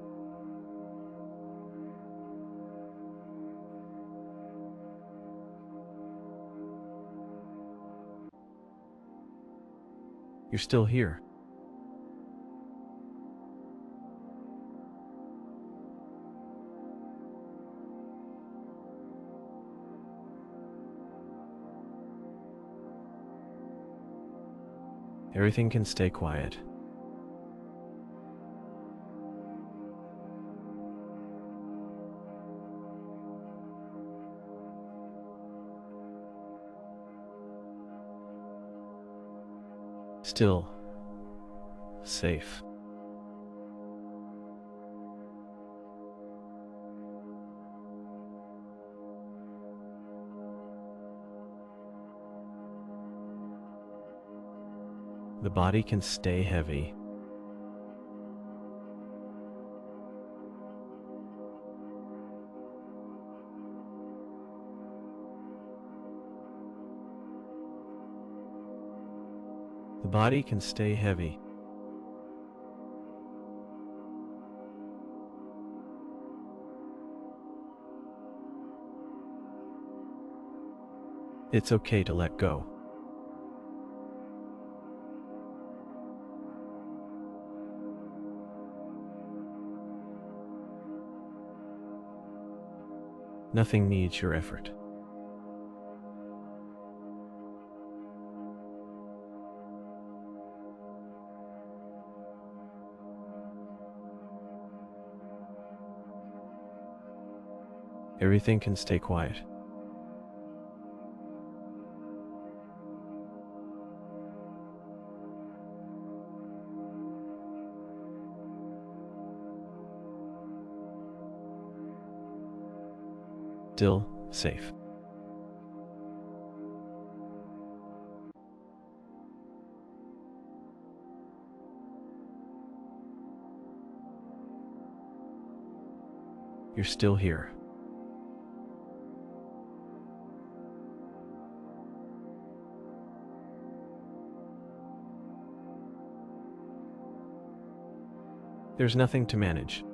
You're still here. Everything can stay quiet. Still safe. The body can stay heavy. The body can stay heavy. It's okay to let go. Nothing needs your effort. Everything can stay quiet. Still safe. You're still here. There's nothing to manage.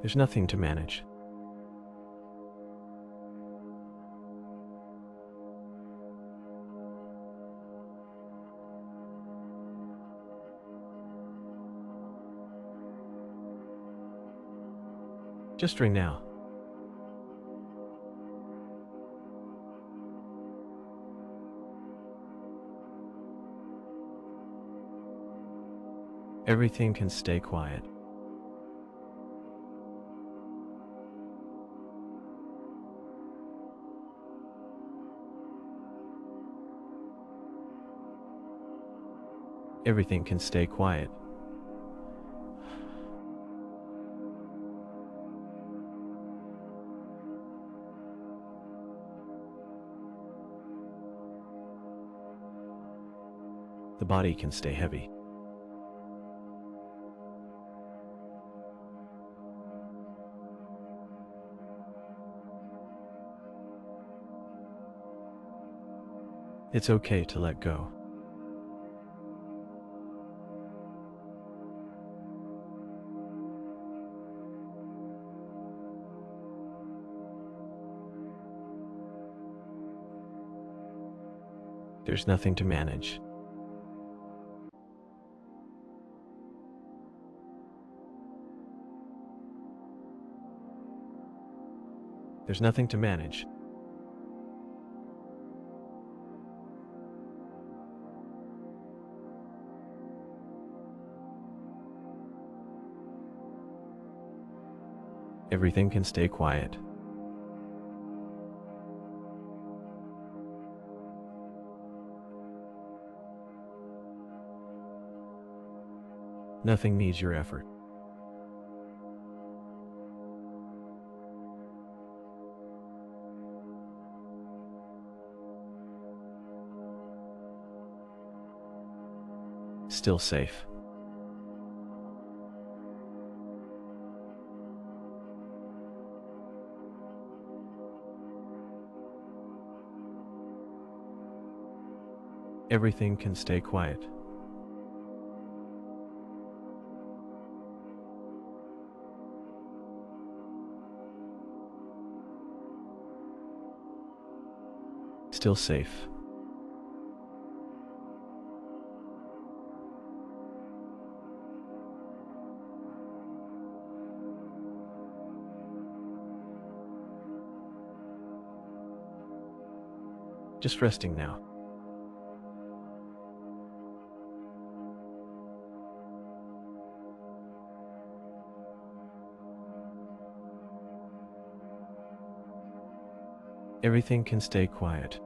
There's nothing to manage. Just ring now. Everything can stay quiet. Everything can stay quiet. The body can stay heavy. It's okay to let go. There's nothing to manage. There's nothing to manage. Everything can stay quiet. Nothing needs your effort. Still safe. Everything can stay quiet. Still safe. Just resting now. Everything can stay quiet.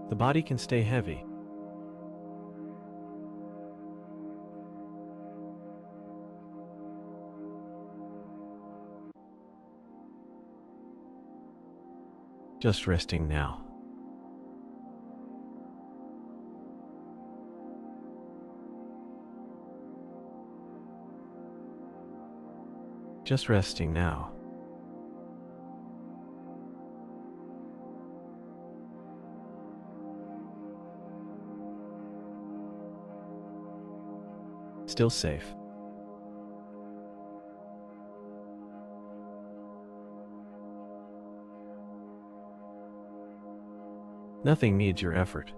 The body can stay heavy. Just resting now. Just resting now. Still safe. Nothing needs your effort.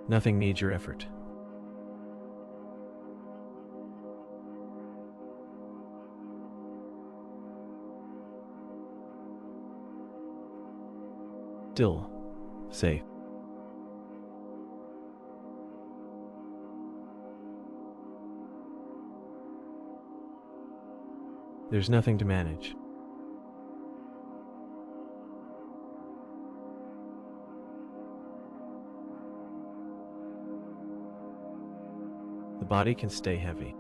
Nothing needs your effort. Still safe. There's nothing to manage. body can stay heavy.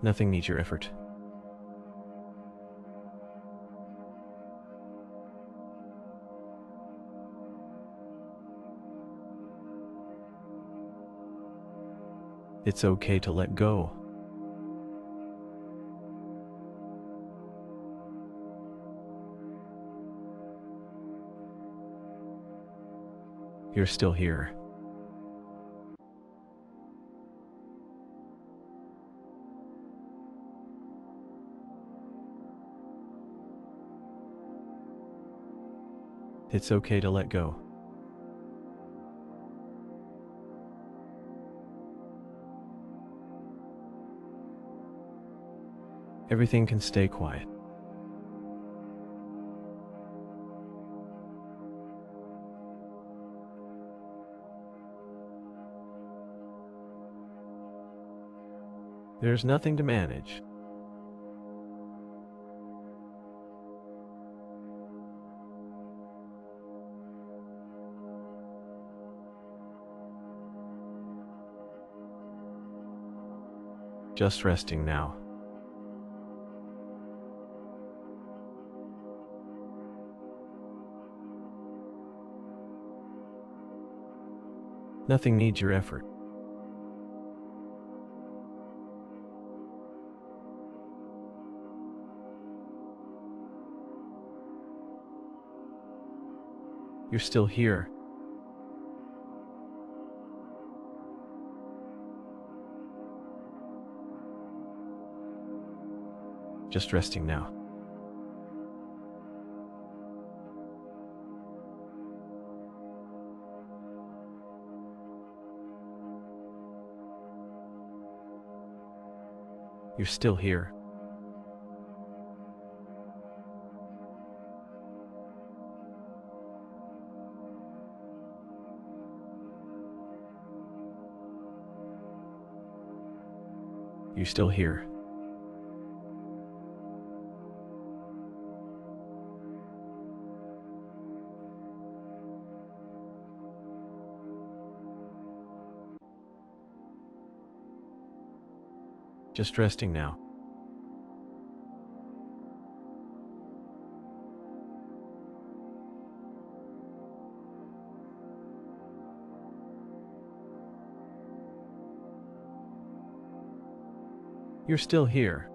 Nothing needs your effort. It's okay to let go. You're still here. It's okay to let go. Everything can stay quiet. There's nothing to manage. Just resting now. Nothing needs your effort. You're still here. Just resting now. You're still here. You're still here. Just resting now. You're still here.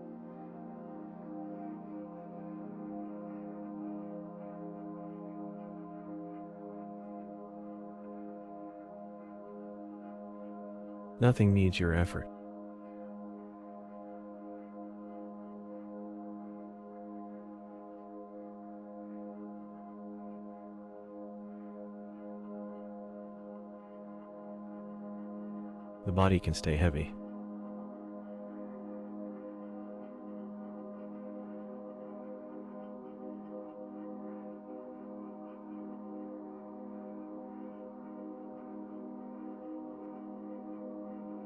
Nothing needs your effort. The body can stay heavy.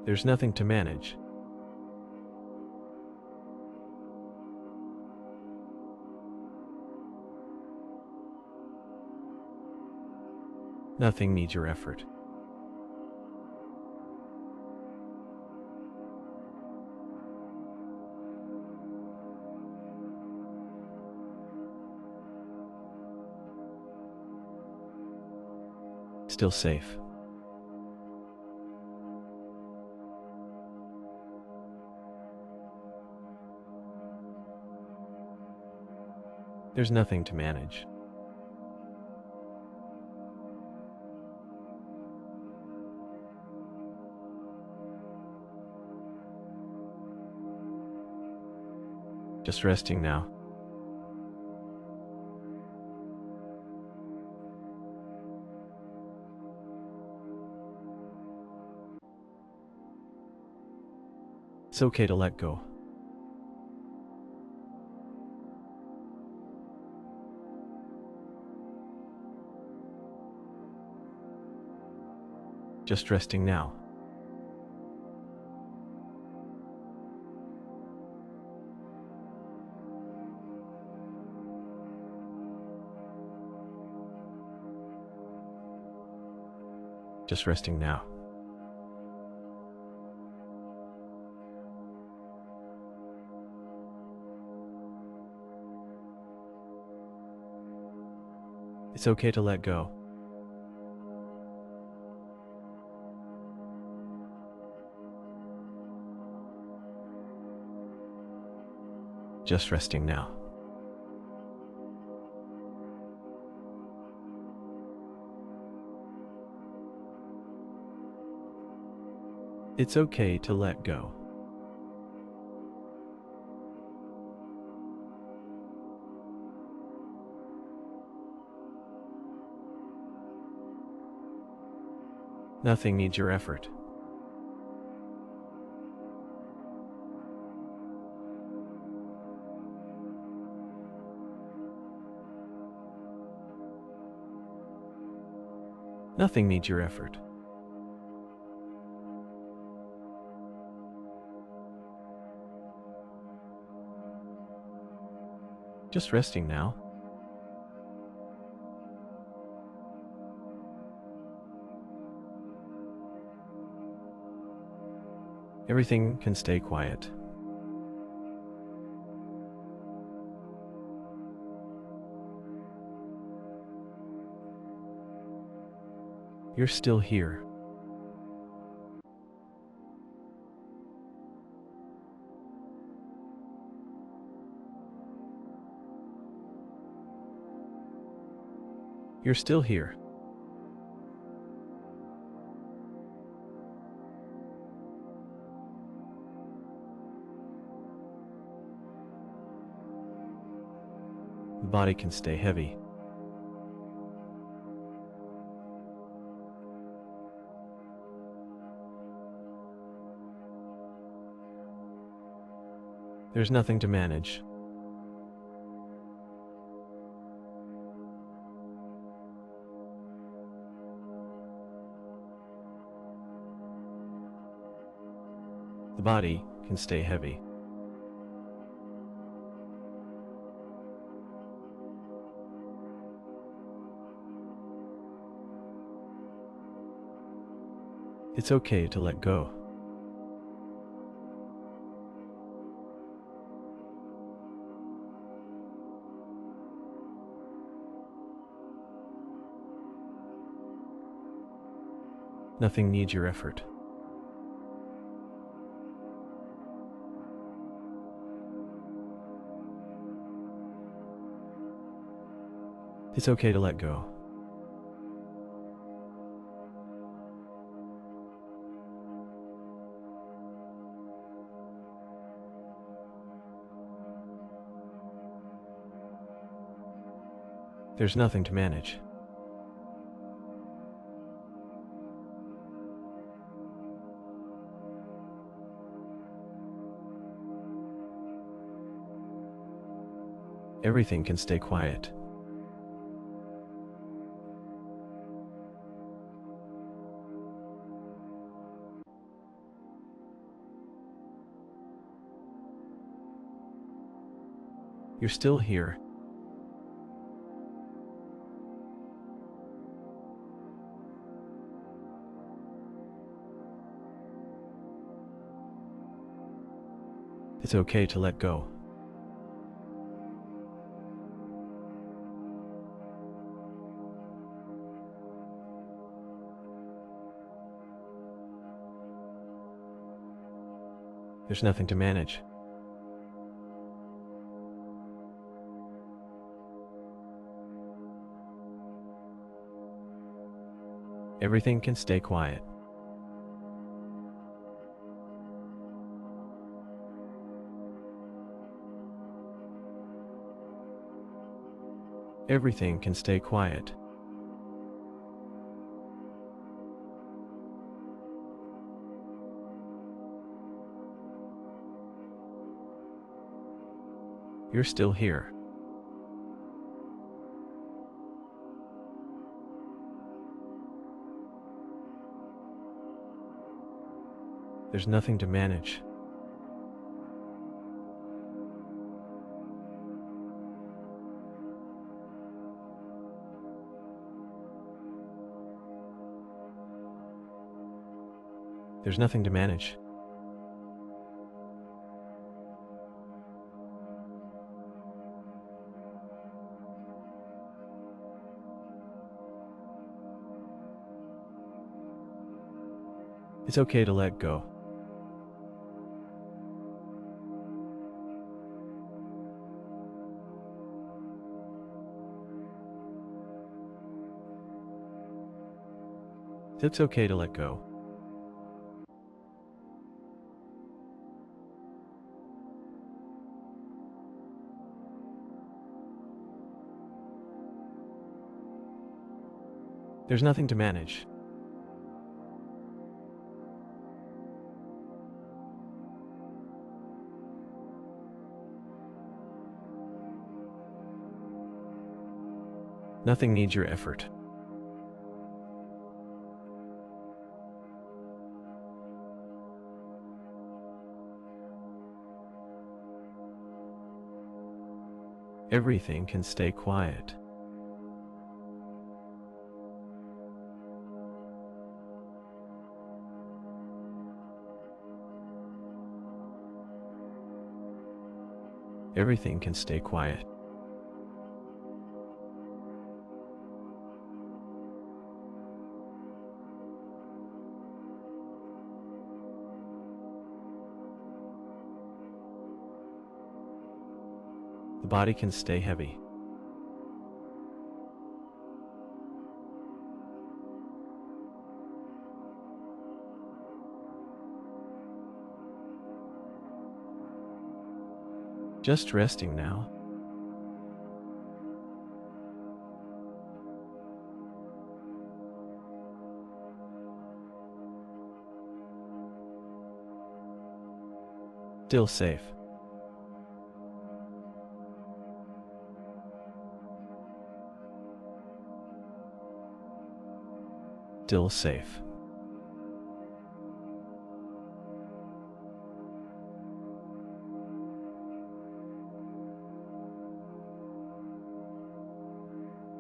There's nothing to manage. Nothing needs your effort. Still safe. There's nothing to manage. Just resting now. It's okay to let go. Just resting now. just resting now. It's okay to let go. Just resting now. It's okay to let go. Nothing needs your effort. Nothing needs your effort. Just resting now. Everything can stay quiet. You're still here. You're still here. The body can stay heavy. There's nothing to manage. The body can stay heavy. It's okay to let go. Nothing needs your effort. It's okay to let go. There's nothing to manage. Everything can stay quiet. You're still here. It's okay to let go. There's nothing to manage. Everything can stay quiet. Everything can stay quiet. You're still here. There's nothing to manage. There's nothing to manage. It's okay to let go. It's okay to let go. There's nothing to manage. Nothing needs your effort. Everything can stay quiet. Everything can stay quiet. The body can stay heavy. Just resting now. Still safe. Still safe.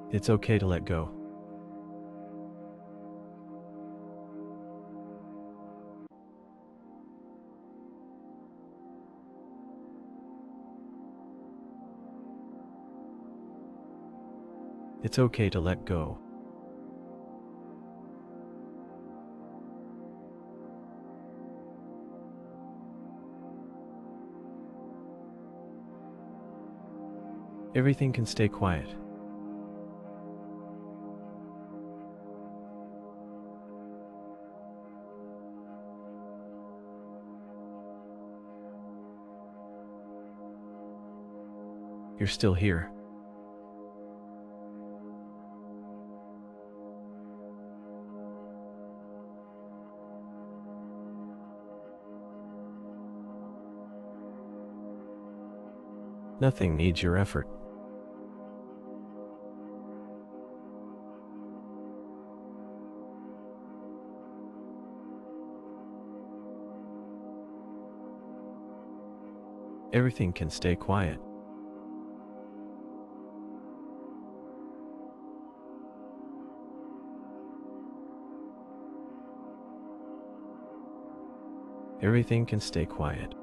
It's okay to let go. It's okay to let go. Everything can stay quiet. You're still here. Nothing needs your effort. Everything can stay quiet. Everything can stay quiet.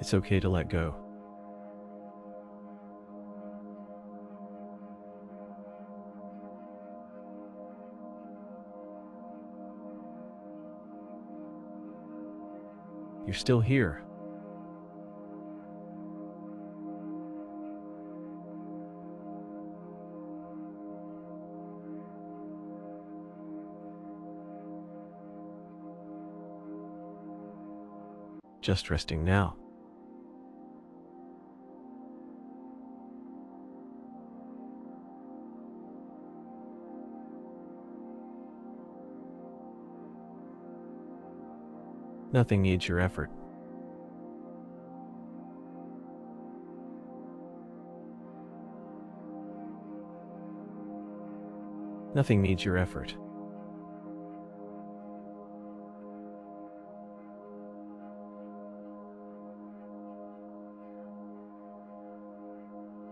It's okay to let go. You're still here. Just resting now. Nothing needs your effort. Nothing needs your effort.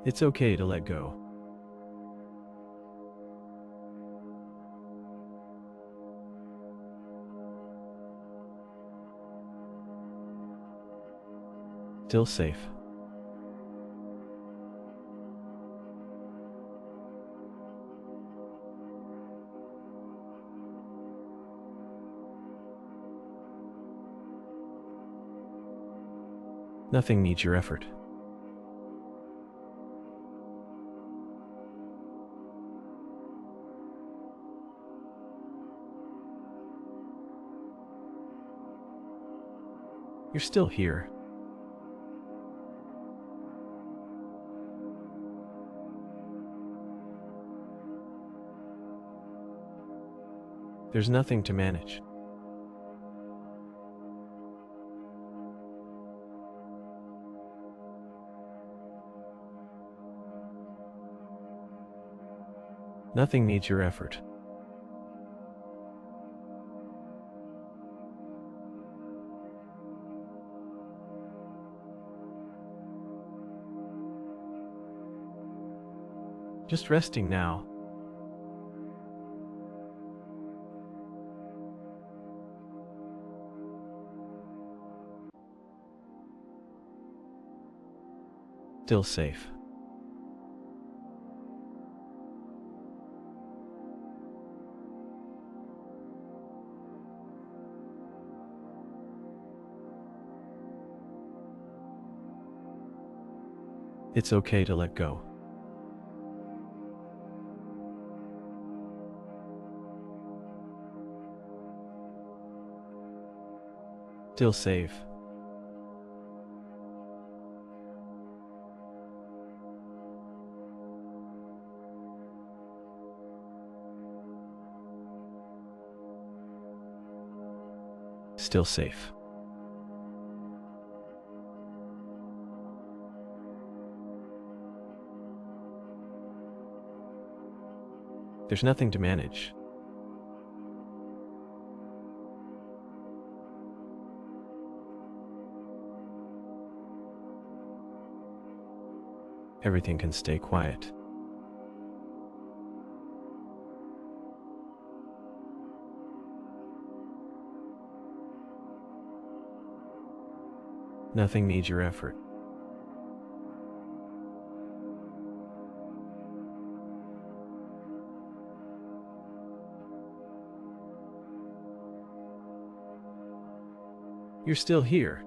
It's okay to let go. Still safe. Nothing needs your effort. You're still here. There's nothing to manage. Nothing needs your effort. Just resting now. Still safe. It's okay to let go. Still safe. Still safe. There's nothing to manage. Everything can stay quiet. Nothing needs your effort. You're still here.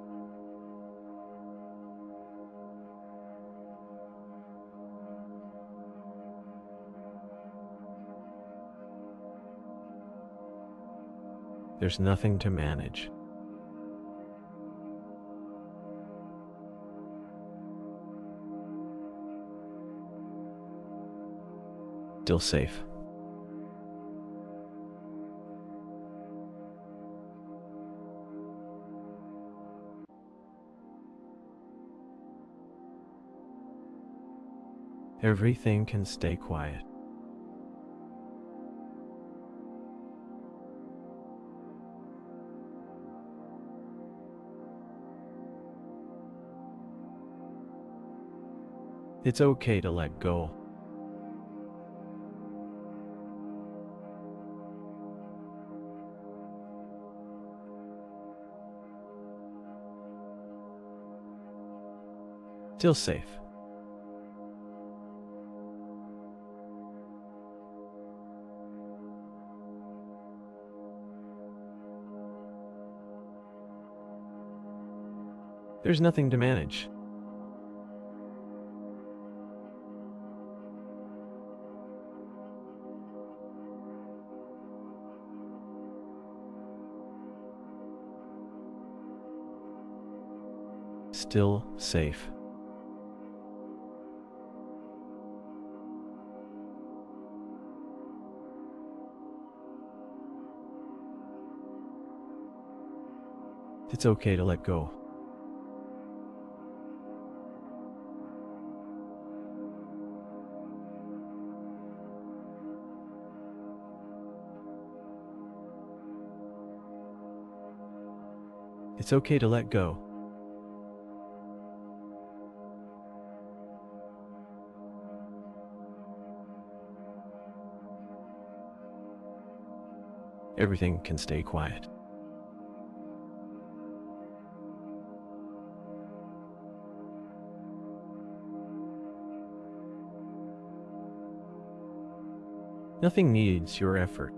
There's nothing to manage. Still safe. Everything can stay quiet. It's okay to let go. Still safe. There's nothing to manage. Still safe. It's okay to let go. It's okay to let go. everything can stay quiet. Nothing needs your effort.